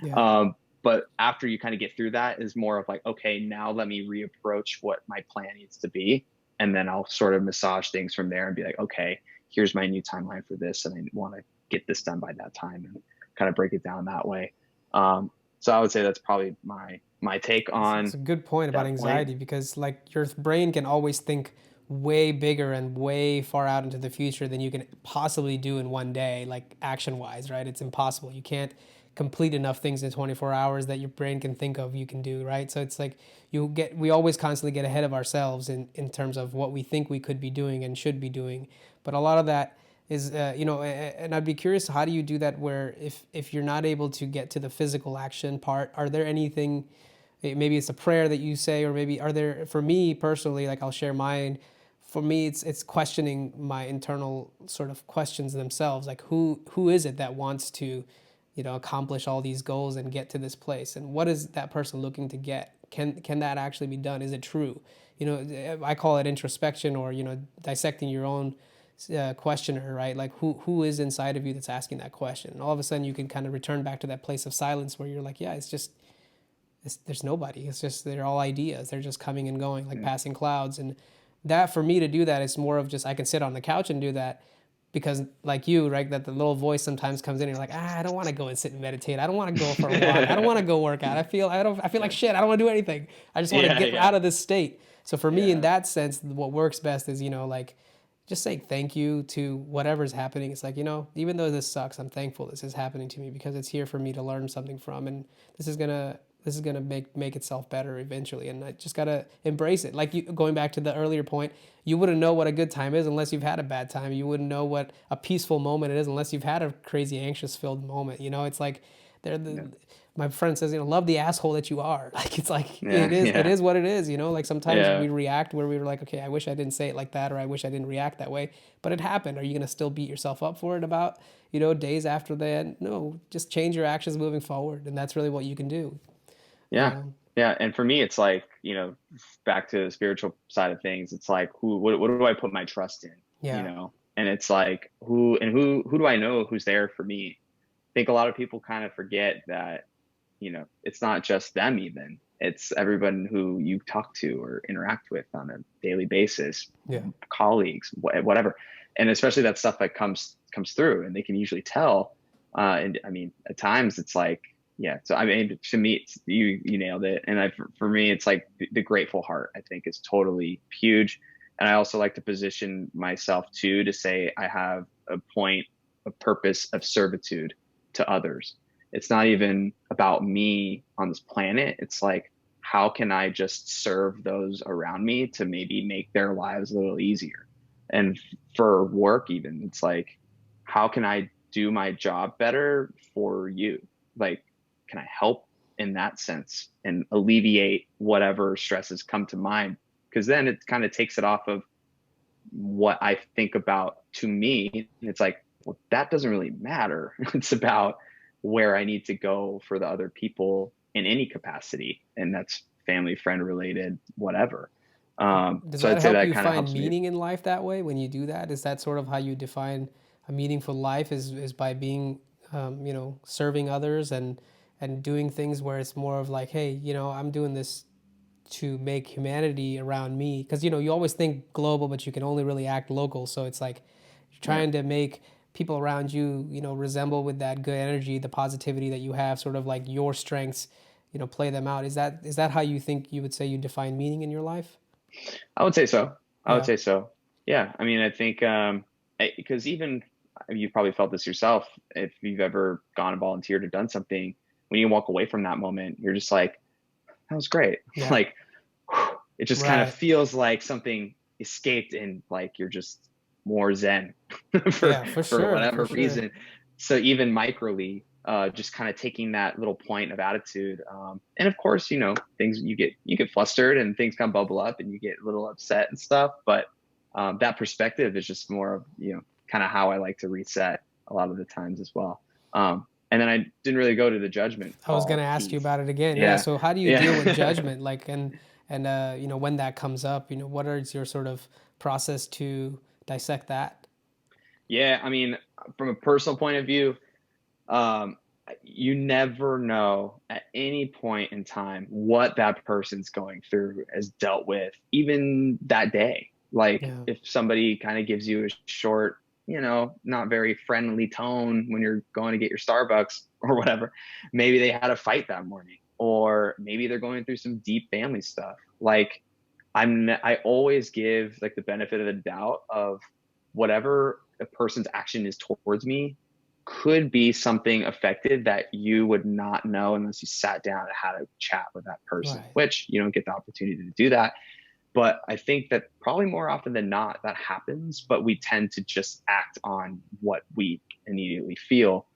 Yeah. um, but after you kind of get through that is more of like, okay, now let me reapproach what my plan needs to be. And then I'll sort of massage things from there and be like, okay, here's my new timeline for this. And I want to get this done by that time, and kind of break it down that way. So I would say that's probably my take It's on a good point about that point. anxiety, because like your brain can always think way bigger and way far out into the future than you can possibly do in one day, like action wise, right? It's impossible. You can't complete enough things in 24 hours that your brain can think of you can do, right? So it's like we always constantly get ahead of ourselves in terms of what we think we could be doing and should be doing. But a lot of that is and I'd be curious, how do you do that where if you're not able to get to the physical action part, are there anything, maybe it's a prayer that you say, or maybe are there, for me personally, like I'll share mine, for me it's questioning my internal sort of questions themselves, like who is it that wants to accomplish all these goals and get to this place, and what is that person looking to get? Can that actually be done? Is it true? I call it introspection, or dissecting your own questioner, right? Like who is inside of you that's asking that question, and all of a sudden you can kind of return back to that place of silence where you're like, yeah, it's just there's nobody. It's just they're all ideas. They're just coming and going like Yeah. passing clouds. And that, for me to do that, it's more of just I can sit on the couch and do that, because like you, right, that the little voice sometimes comes in and you're like, I don't want to go and sit and meditate. I don't want to go for a walk. I don't want to go work out. I feel like Yeah. shit. I don't want to do anything. I just want to Yeah. get Yeah. out of this state. So for me, in Yeah. that sense, what works best is like just saying thank you to whatever's happening. It's like, even though this sucks, I'm thankful this is happening to me, because it's here for me to learn something from, and this is gonna make itself better eventually, and I just gotta embrace it. Like, going back to the earlier point, you wouldn't know what a good time is unless you've had a bad time. You wouldn't know what a peaceful moment it is unless you've had a crazy anxious filled moment. It's like they're Yeah. my friend says, love the asshole that you are. Like, it's like Yeah. it Yeah. is what it is. Like sometimes we Yeah. react where we were like, okay, I wish I didn't say it like that, or I wish I didn't react that way, but it happened. Are you gonna still beat yourself up for it about days after that? No, just change your actions moving forward, and that's really what you can do. Yeah. Yeah. And for me, it's like, back to the spiritual side of things, it's like, what do I put my trust in, Yeah, And it's like, who do I know who's there for me? I think a lot of people kind of forget that, it's not just them even. It's everyone who you talk to or interact with on a daily basis, yeah, colleagues, whatever. And especially that stuff that comes through, and they can usually tell. And I mean, at times it's like, yeah. So I mean, to me, you nailed it. And for me, it's like the grateful heart, I think, is totally huge. And I also like to position myself too, to say I have a point of purpose of servitude to others. It's not even about me on this planet. It's like, how can I just serve those around me to maybe make their lives a little easier? And for work, even, it's like, how can I do my job better for you? Like, can I help in that sense and alleviate whatever stresses come to mind? Because then it kind of takes it off of what I think about to me. It's like, well, that doesn't really matter. It's about where I need to go for the other people in any capacity. And that's family, friend related, whatever. does So that I'd say help that you kind of find helps me. meaning in life that way when you do that? Is that sort of how you define a meaningful life, is by being serving others and doing things where it's more of like, hey, I'm doing this to make humanity around me, because you always think global but you can only really act local, so it's like you're Yeah. trying to make people around you resemble with that good energy, the positivity that you have, sort of like your strengths, play them out. Is that how you think you would say you define meaning in your life? I would say so. I would Yeah, say so. Yeah. I mean, I think, because even you've probably felt this yourself, if you've ever gone and volunteered or done something, when you walk away from that moment, you're just like, that was great. yeah, Like, it just kind of right, feels like something escaped, and like you're just more zen for yeah, for for sure, for whatever sure. reason. So even microly, just kind of taking that little point of attitude, and of course, things, you get flustered and things come bubble up and you get a little upset and stuff. But that perspective is just more of, kind of how I like to reset a lot of the times as well. And then I didn't really go to the judgment I was gonna call ask you piece. about it again. Yeah. Yeah, So how do you deal with yeah. judgment? Like, and when that comes up, what is your sort of process to dissect that? Yeah, I mean, from a personal point of view, um, you never know at any point in time what that person's going through, has dealt with, even that day. Like, Yeah. if somebody kind of gives you a short, not very friendly tone when you're going to get your Starbucks or whatever, maybe they had a fight that morning, or maybe they're going through some deep family stuff. Like, I always give like the benefit of the doubt of whatever a person's action is towards me could be something affected that you would not know unless you sat down and had a chat with that person, Right. which you don't get the opportunity to do that. But I think that probably more often than not that happens, but we tend to just act on what we immediately feel,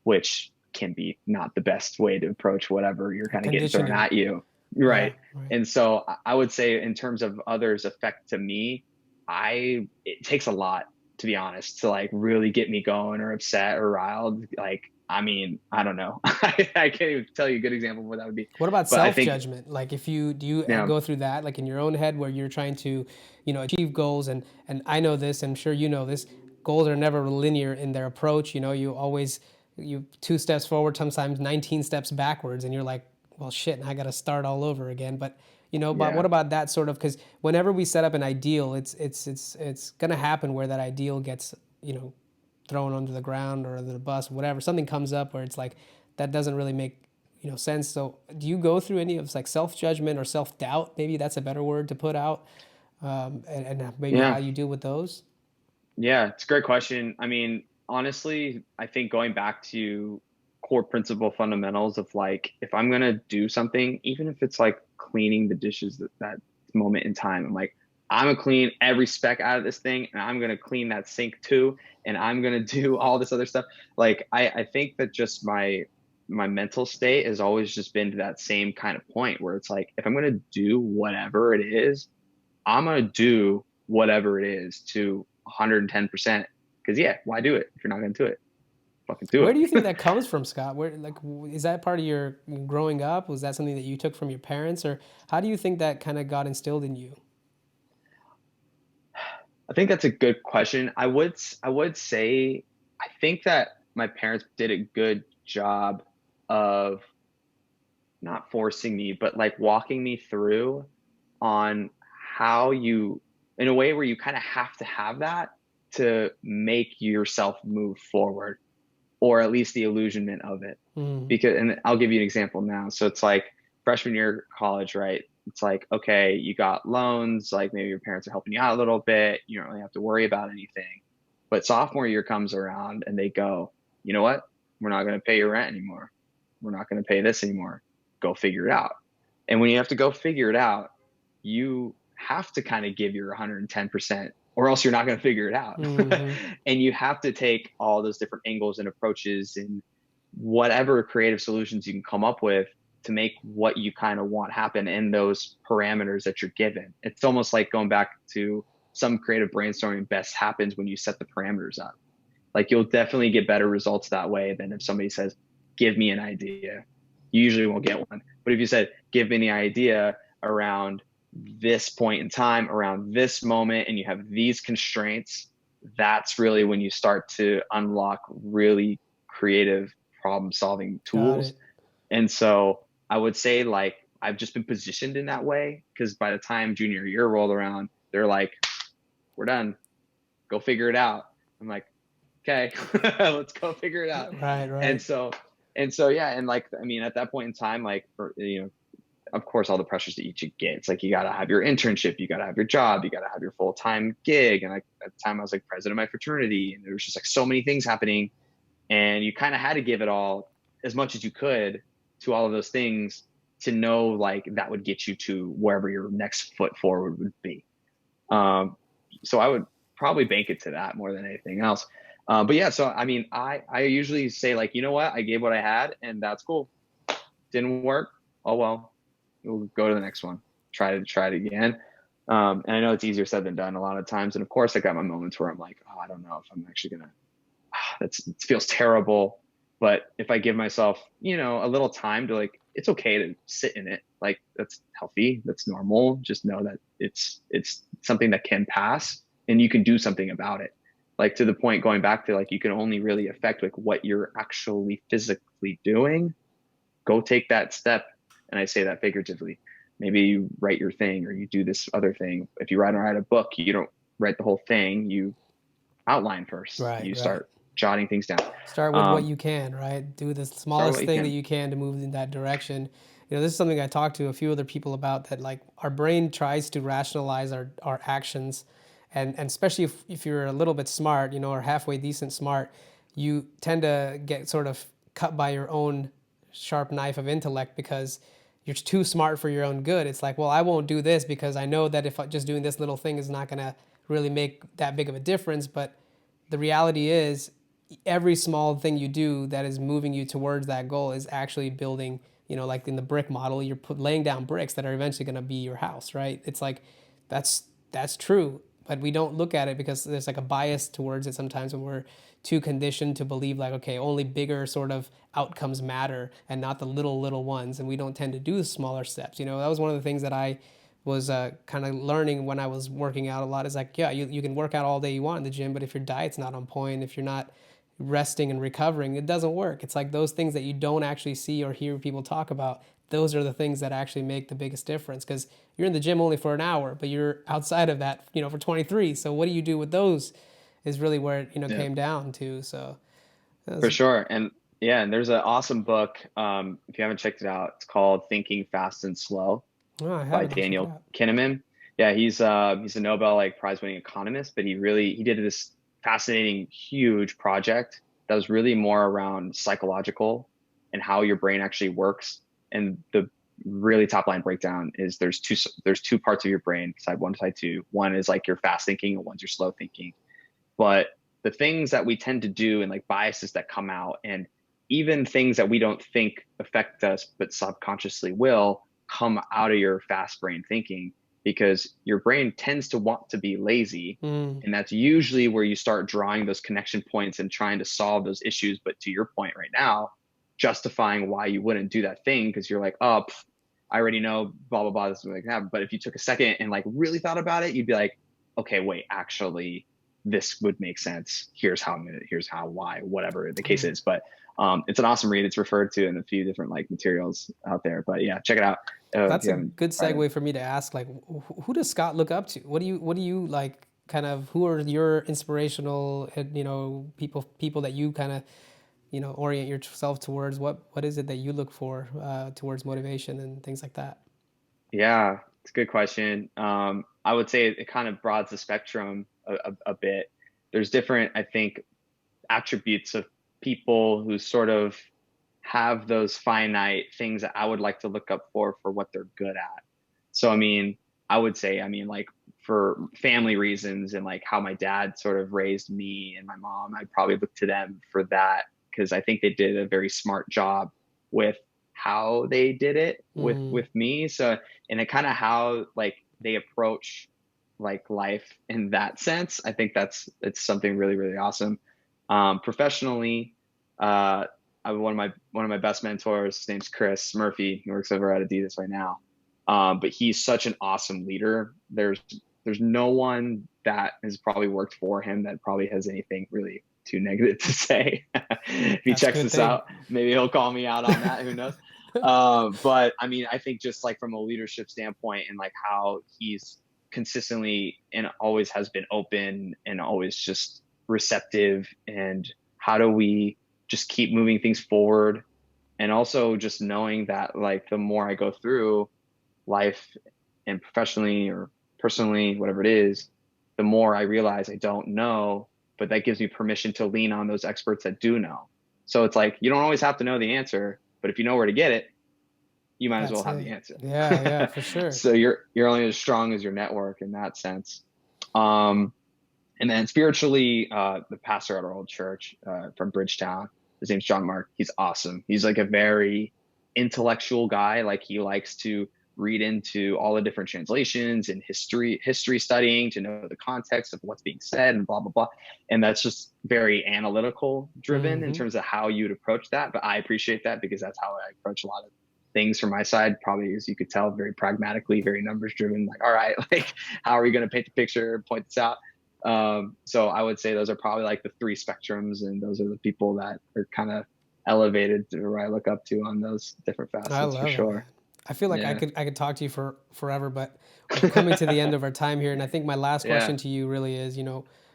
which can be not the best way to approach whatever you're kind of getting thrown Conditioning. at you. Yeah, Right. right. And so I would say in terms of others' effect to me, it takes a lot, to be honest, to like really get me going or upset or riled. Like, I mean, I don't know. I can't even tell you a good example of what that would be. What about But I think, self-judgment? Like if you do you you know, go through that like in your own head where you're trying to, achieve goals, and I know this, I'm sure you know this, goals are never linear in their approach, you always you 2 steps forward, sometimes 19 steps backwards, and you're like, well shit, I got to start all over again. But but what yeah, about that sort of, cuz whenever we set up an ideal, it's going to happen where that ideal gets, thrown under the ground or under the bus, whatever. Something comes up where it's like that doesn't really make sense. So do you go through any of like self judgment or self doubt? Maybe that's a better word to put out, and maybe how yeah. you deal with those. Yeah, it's a great question. I mean, honestly, I think going back to core principle fundamentals of like, if I'm gonna do something, even if it's like cleaning the dishes that moment in time, I'm like, I'm gonna clean every speck out of this thing, and I'm gonna clean that sink too, and I'm gonna do all this other stuff. Like, I think that just my mental state has always just been to that same kind of point where it's like, if I'm gonna do whatever it is, I'm gonna do whatever it is to 110%. Because yeah, why do it if you're not gonna do it? Fucking do Where do you think it. that comes from, Scott? Where, like, is that part of your growing up? Was that something that you took from your parents, or how do you think that kind of got instilled in you? I think that's a good question. I would say I think that my parents did a good job of not forcing me, but like walking me through on how you, in a way where you kind of have to have that to make yourself move forward, or at least the illusionment of it. Mm, Because, and I'll give you an example now. So it's like freshman year of college, right? It's like, okay, you got loans, like maybe your parents are helping you out a little bit. You don't really have to worry about anything. But sophomore year comes around and they go, you know what? We're not going to pay your rent anymore. We're not going to pay this anymore. Go figure it out. And when you have to go figure it out, you have to kind of give your 110%, or else you're not going to figure it out. mm-hmm. And you have to take all those different angles and approaches and whatever creative solutions you can come up with to make what you kind of want happen in those parameters that you're given. It's almost like going back to some creative brainstorming best happens when you set the parameters up. Like you'll definitely get better results that way than if somebody says, give me an idea. You usually won't get one. But if you said, give me an idea around this point in time, around this moment, and you have these constraints, that's really when you start to unlock really creative problem solving Got tools. it. And so I would say like I've just been positioned in that way because by the time junior year rolled around, they're like, we're done. Go figure it out. I'm like, okay, let's go figure it out. Right, And right. so and so yeah, and like I mean at that point in time, like for of course all the pressures that you get. It's like you gotta have your internship, you gotta have your job, you gotta have your full-time gig. And like at the time I was like president of my fraternity and there was just like so many things happening and you kind of had to give it all as much as you could to all of those things to know like that would get you to wherever your next foot forward would be. Um, so I would probably bank it to that more than anything else. But yeah, so I mean, I usually say like, you know what, I gave what I had, and that's cool. Didn't work. Oh well, we'll go to the next one. Try it again. And I know it's easier said than done a lot of times. And of course, I got my moments where I'm like, oh, I don't know if I'm actually gonna. It feels terrible. But if I give myself, a little time to like, it's okay to sit in it. Like that's healthy. That's normal. Just know that it's something that can pass and you can do something about it. Like to the point going back to like, you can only really affect like what you're actually physically doing. Go take that step. And I say that figuratively. Maybe you write your thing or you do this other thing. If you write a book, you don't write the whole thing. You outline first. Right, You right. start jotting things down. Start with what Um, you can, right? Do the start with smallest what you thing that can. you can to move in that direction. This is something I talked to a few other people about, that like our brain tries to rationalize our actions. And especially if you're a little bit smart, or halfway decent smart, you tend to get sort of cut by your own sharp knife of intellect because you're too smart for your own good. It's like, well, I won't do this because I know that if just doing this little thing is not going to really make that big of a difference. But the reality is, every small thing you do that is moving you towards that goal is actually building, like in the brick model, you're laying down bricks that are eventually going to be your house, right? It's like, that's true, but we don't look at it because there's like a bias towards it sometimes when we're too conditioned to believe like, okay, only bigger sort of outcomes matter and not the little ones, and we don't tend to do the smaller steps. That was one of the things that I was kind of learning when I was working out a lot. Is like, yeah, you can work out all day you want in the gym, but if your diet's not on point, if you're not resting and recovering, it doesn't work. It's like those things that you don't actually see or hear people talk about. Those are the things that actually make the biggest difference, because you're in the gym only for an hour, but you're outside of that, for 23. So what do you do with those is really where it, Yeah, came down to. So that for was, sure. And yeah, and there's an awesome book. If you haven't checked it out, it's called Thinking Fast and Slow oh, I by haven't. I'll check it Daniel out. Kahneman. Yeah, he's a Nobel like prize winning economist, but he did this fascinating huge project that was really more around psychological and how your brain actually works. And the really top line breakdown is there's two parts of your brain, side one, side two. One is like your fast thinking, and one's your slow thinking. But the things that we tend to do and like biases that come out, and even things that we don't think affect us but subconsciously will come out of your fast brain thinking, because your brain tends to want to be lazy. Mm, And that's usually where you start drawing those connection points and trying to solve those issues. But to your point right now, justifying why you wouldn't do that thing because you're like, oh, I already know, blah, blah, blah, this is like that. But if you took a second and like really thought about it, you'd be like, okay, wait, actually, this would make sense. Here's how, why, whatever the case mm. is. But it's an awesome read. It's referred to in a few different like materials out there. But yeah, check it out if That's you a haven't good tried it. segue for me to ask, like, who does Scott look up to? What do you like, kind of, who are your inspirational, people that you kind of, orient yourself towards? What is it that you look for towards motivation and things like that? Yeah, it's a good question. I would say it kind of broadens the spectrum a bit. There's different, I think, attributes of people who sort of have those finite things that I would like to look up for what they're good at. So, I mean, I would say, I mean, like for family reasons and like how my dad sort of raised me and my mom, I'd probably look to them for that because I think they did a very smart job with how they did it Mm, with me. So, and it kind of how like they approach like life in that sense. I think it's something really, really awesome. Professionally, one of my best mentors. His name's Chris Murphy. He works over at Adidas right now. But he's such an awesome leader. There's no one that has probably worked for him that probably has anything really too negative to say. If he that's a checks good this thing. out, maybe he'll call me out on that. Who knows? But I mean, I think just like from a leadership standpoint and like how he's consistently and always has been open and always just receptive, and how do we just keep moving things forward, and also just knowing that like the more I go through life and professionally or personally, whatever it is, the more I realize I don't know, but that gives me permission to lean on those experts that do know. So it's like you don't always have to know the answer, but if you know where to get it, you might as well That's have the it. answer. Yeah, yeah, for sure. So you're only as strong as your network in that sense. Um, and then spiritually, the pastor at our old church from Bridgetown, his name's John Mark. He's awesome. He's like a very intellectual guy. Like he likes to read into all the different translations and history studying to know the context of what's being said and blah blah blah. And that's just very analytical driven in Hmm. terms of how you'd approach that. But I appreciate that because that's how I approach a lot of things from my side. Probably as you could tell, very pragmatically, very numbers driven. Like, all right, like how are we going to paint the picture, point this out? So I would say those are probably like the three spectrums, and those are the people that are kind of elevated to where I look up to on those different I facets for love it, man. sure. I feel like I Yeah. could I could talk to you for forever, but we're coming to the end of our time here, and I think my last Yeah. question to you really is,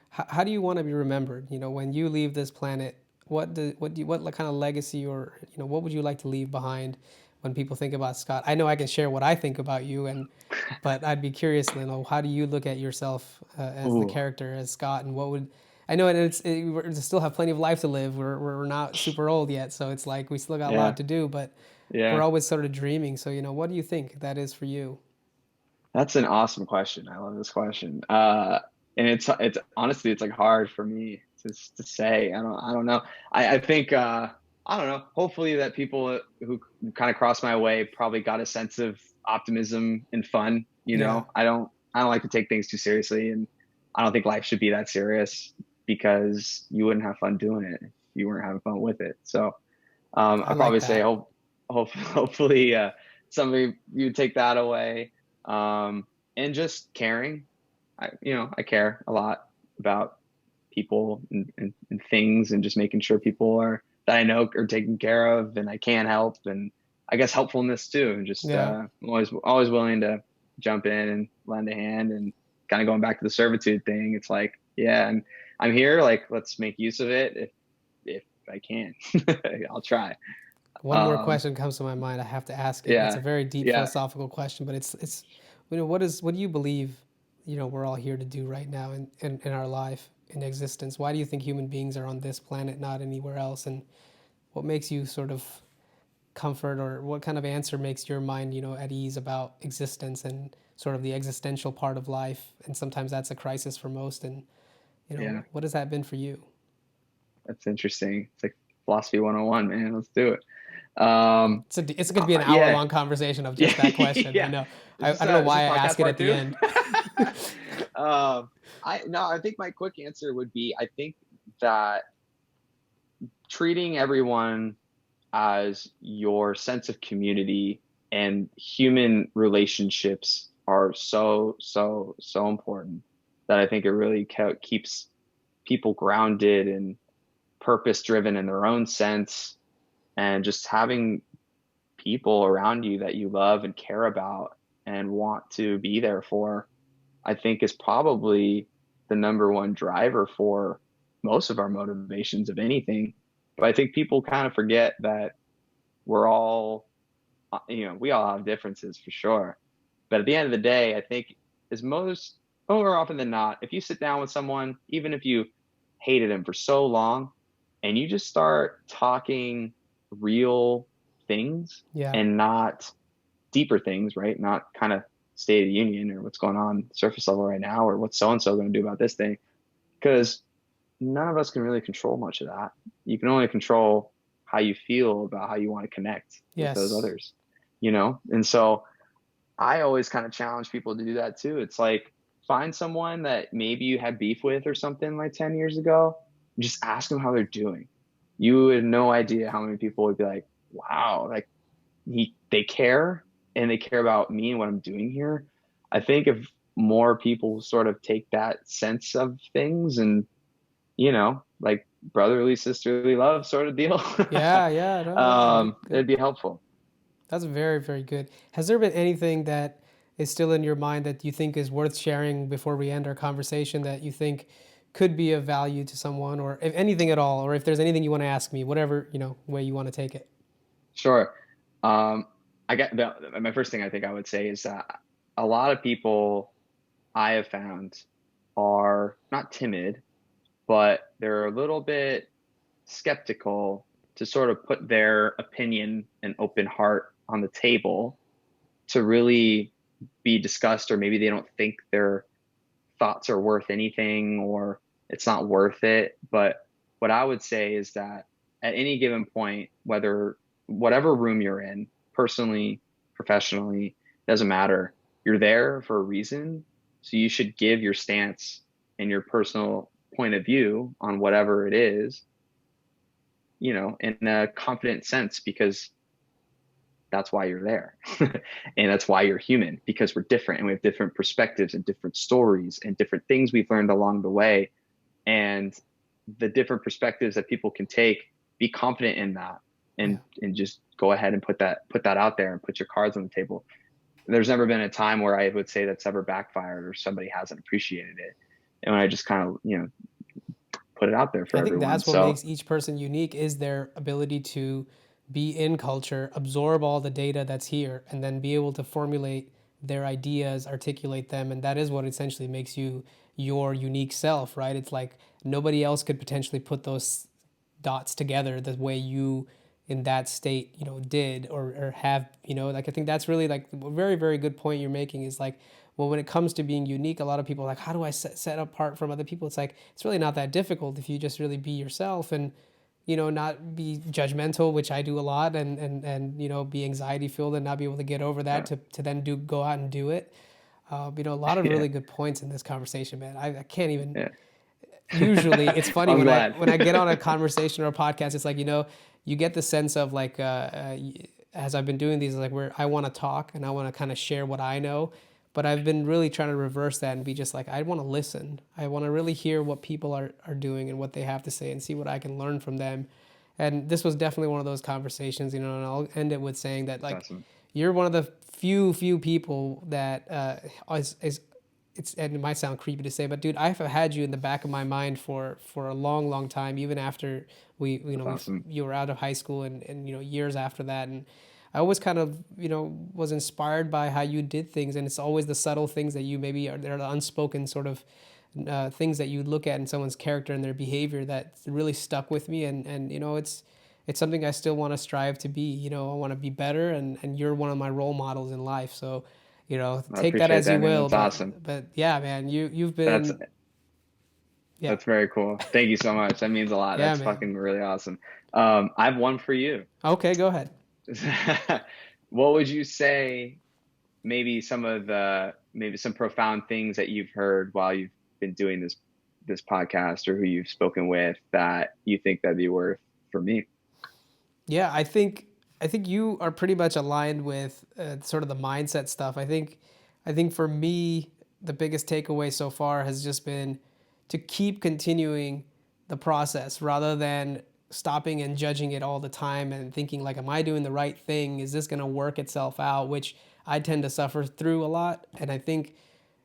how do you want to be remembered? When you leave this planet, what kind of legacy, or what would you like to leave behind when people think about Scott? I know I can share what I think about you, but I'd be curious to know, how do you look at yourself as the Ooh. character, as Scott, and what would I know, and we still have plenty of life to live. We're not super old yet, so it's like we still got a lot Yeah. to do, but. we're Yeah. always sort of dreaming. So, what do you think that is for you? That's an awesome question. I love this question. And it's honestly it's like hard for me to say. I don't know. I think I don't know. Hopefully that people who kind of cross my way probably got a sense of optimism and fun. Yeah, I don't like to take things too seriously, and I don't think life should be that serious because you wouldn't have fun doing it if you weren't having fun with it. So I I'll like probably say that. hopefully somebody you take that away, and just caring. I care a lot about people and things, and just making sure people are that I know are taken care of, and I can help, and I guess helpfulness too. And just Yeah. I'm always willing to jump in and lend a hand, and kind of going back to the servitude thing. It's like, yeah, I'm here. Like, let's make use of it if I can. I'll try. One more Um, question comes to my mind. I have to ask it. It's a yeah, very deep yeah. philosophical question, but it's what do you believe, we're all here to do right now in our life, in existence? Why do you think human beings are on this planet, not anywhere else? And what makes you sort of comfort, or what kind of answer makes your mind, at ease about existence and sort of the existential part of life? And sometimes that's a crisis for most. And, Yeah, what has that been for you? that's interesting. It's like philosophy 101, man. Let's do it. Um, It's going to be an hour yeah, long conversation of just yeah, that question. I yeah. know. Is I don't know this why a I podcast ask it at part the two? end. I no, I think my quick answer would be I think that treating everyone as your sense of community and human relationships are so important that I think it really keeps people grounded and purpose driven in their own sense, and just having people around you that you love and care about and want to be there for, I think is probably the number one driver for most of our motivations of anything. But I think people kind of forget that we're all, we all have differences for sure. But at the end of the day, I think is most more often than not, if you sit down with someone, even if you hated them for so long, and you just start talking real things Yeah. and not deeper things, right? Not kind of state of the union or what's going on surface level right now or what's so and so going to do about this thing. Because none of us can really control much of that. You can only control how you feel about how you want to connect with those Yes. others. And so I always kind of challenge people to do that too. It's like find someone that maybe you had beef with or something like 10 years ago, and just ask them how they're doing. You had no idea how many people would be like, wow, like they care and they care about me and what I'm doing here. I think if more people sort of take that sense of things and, like brotherly, sisterly love sort of deal, Yeah. Yeah. No, that's good. Good. it'd be helpful. That's very, very good. Has there been anything that is still in your mind that you think is worth sharing before we end our conversation, that you think could be of value to someone, or if anything at all, or if there's anything you want to ask me, whatever, way you want to take it? Sure. Um, my first thing I think I would say is that a lot of people I have found are not timid, but they're a little bit skeptical to sort of put their opinion and open heart on the table to really be discussed, or maybe they don't think their thoughts are worth anything or it's not worth it. But what I would say is that at any given point, whatever room you're in, personally, professionally, doesn't matter. You're there for a reason. So you should give your stance and your personal point of view on whatever it is, in a confident sense, because that's why you're there. And that's why you're human, because we're different and we have different perspectives and different stories and different things we've learned along the way. And the different perspectives that people can take, be confident in that, Yeah. and just go ahead and put that out there and put your cards on the table. There's never been a time where I would say that's ever backfired or somebody hasn't appreciated it. And when I just kind of, put it out there for I think everyone. that's what So makes each person unique, is their ability to be in culture, absorb all the data that's here, and then be able to formulate their ideas, articulate them, and that is what essentially makes you your unique self, right? It's like nobody else could potentially put those dots together the way you in that state, did or have, like, I think that's really like a very, very good point you're making is like, well, when it comes to being unique, a lot of people are like, how do I set apart from other people? It's like, it's really not that difficult if you just really be yourself and, not be judgmental, which I do a lot, and be anxiety filled and not be able to get over that Yeah. to then go out and do it. A lot of Yeah. really good points in this conversation, man. I can't even. Yeah. Usually, it's funny I'm when I glad. when I get on a conversation or a podcast. It's like you get the sense of like as I've been doing these, like where I want to talk and I want to kind of share what I know, but I've been really trying to reverse that and be just like I want to listen. I want to really hear what people are doing and what they have to say and see what I can learn from them. And this was definitely one of those conversations, and I'll end it with saying that That's like awesome. you're one of the few people that is and it might sound creepy to say, but dude, I've had you in the back of my mind for a long time, even after That's awesome. you were out of high school and years after that, and I always kind of was inspired by how you did things, and it's always the subtle things that you maybe are they're the unspoken sort of things that you look at in someone's character and their behavior that really stuck with me, and it's something I still want to strive to be. I want to be better, and you're one of my role models in life. So, I take that appreciate as you that, man. will. That's awesome. But yeah, man, you've That's been yeah that's very cool. Thank you so much. That means a lot. yeah, That's man. fucking really awesome. I have one for you. Okay, go ahead. What would you say maybe maybe some profound things that you've heard while you've been doing this podcast or who you've spoken with that you think that'd be worth for me? Yeah, I think you are pretty much aligned with sort of the mindset stuff. I think for me, the biggest takeaway so far has just been to keep continuing the process rather than stopping and judging it all the time and thinking like, am I doing the right thing? Is this going to work itself out? Which I tend to suffer through a lot, and I think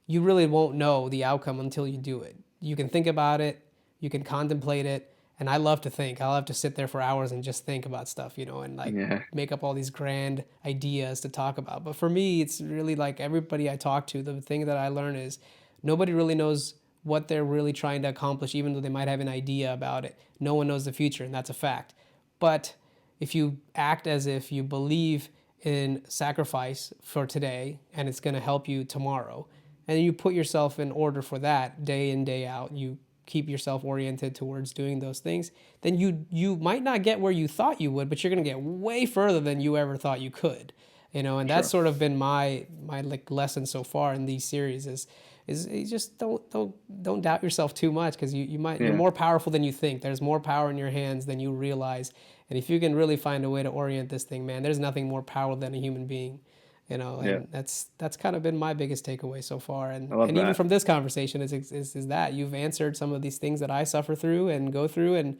you really won't know the outcome until you do it. You can think about it, you can contemplate it, and I love to think. I'll have to sit there for hours and just think about stuff, and like Yeah, make up all these grand ideas to talk about. But for me, it's really like everybody I talk to, the thing that I learn is nobody really knows what they're really trying to accomplish, even though they might have an idea about it. No one knows the future, and that's a fact. But if you act as if you believe in sacrifice for today and it's going to help you tomorrow, and you put yourself in order for that day in day out, you keep yourself oriented towards doing those things, then you might not get where you thought you would, but you're going to get way further than you ever thought you could. And that's sure. sort of been my like lesson so far in these series is you just don't doubt yourself too much, because you're Yeah, more powerful than you think. There's more power in your hands than you realize, and if you can really find a way to orient this thing, man, there's nothing more powerful than a human being. yeah. And that's kind of been my biggest takeaway so far, I and love and even that. from this conversation is that you've answered some of these things that I suffer through and go through, and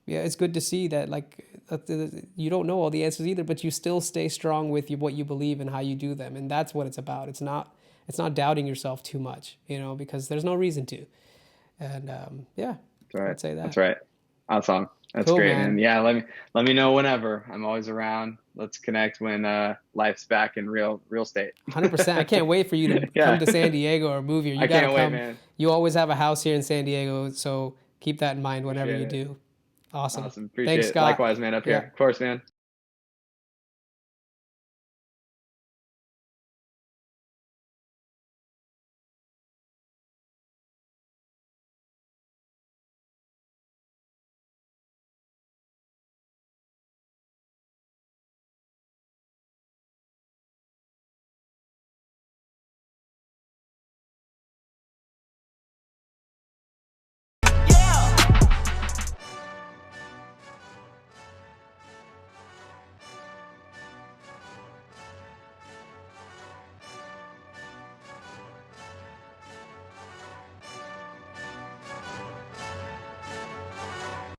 yeah, it's good to see that like you don't know all the answers either, but you still stay strong with what you believe and how you do them, and that's what it's about. It's not doubting yourself too much, because there's no reason to. And yeah, That's I right. would say That's that. right. Awesome. That's Cool, great, man. man. Yeah, let me know whenever. I'm always around. Let's connect when life's back in real state. 100%. I can't wait for you to come Yeah. to San Diego or move here. You I got to can't wait, come. man. You always have a house here in San Diego, so keep that in mind whenever Appreciate you it. do. Awesome. Awesome. Thanks, Appreciate it. Scott. Likewise, man, up here. Yeah. Of course, man.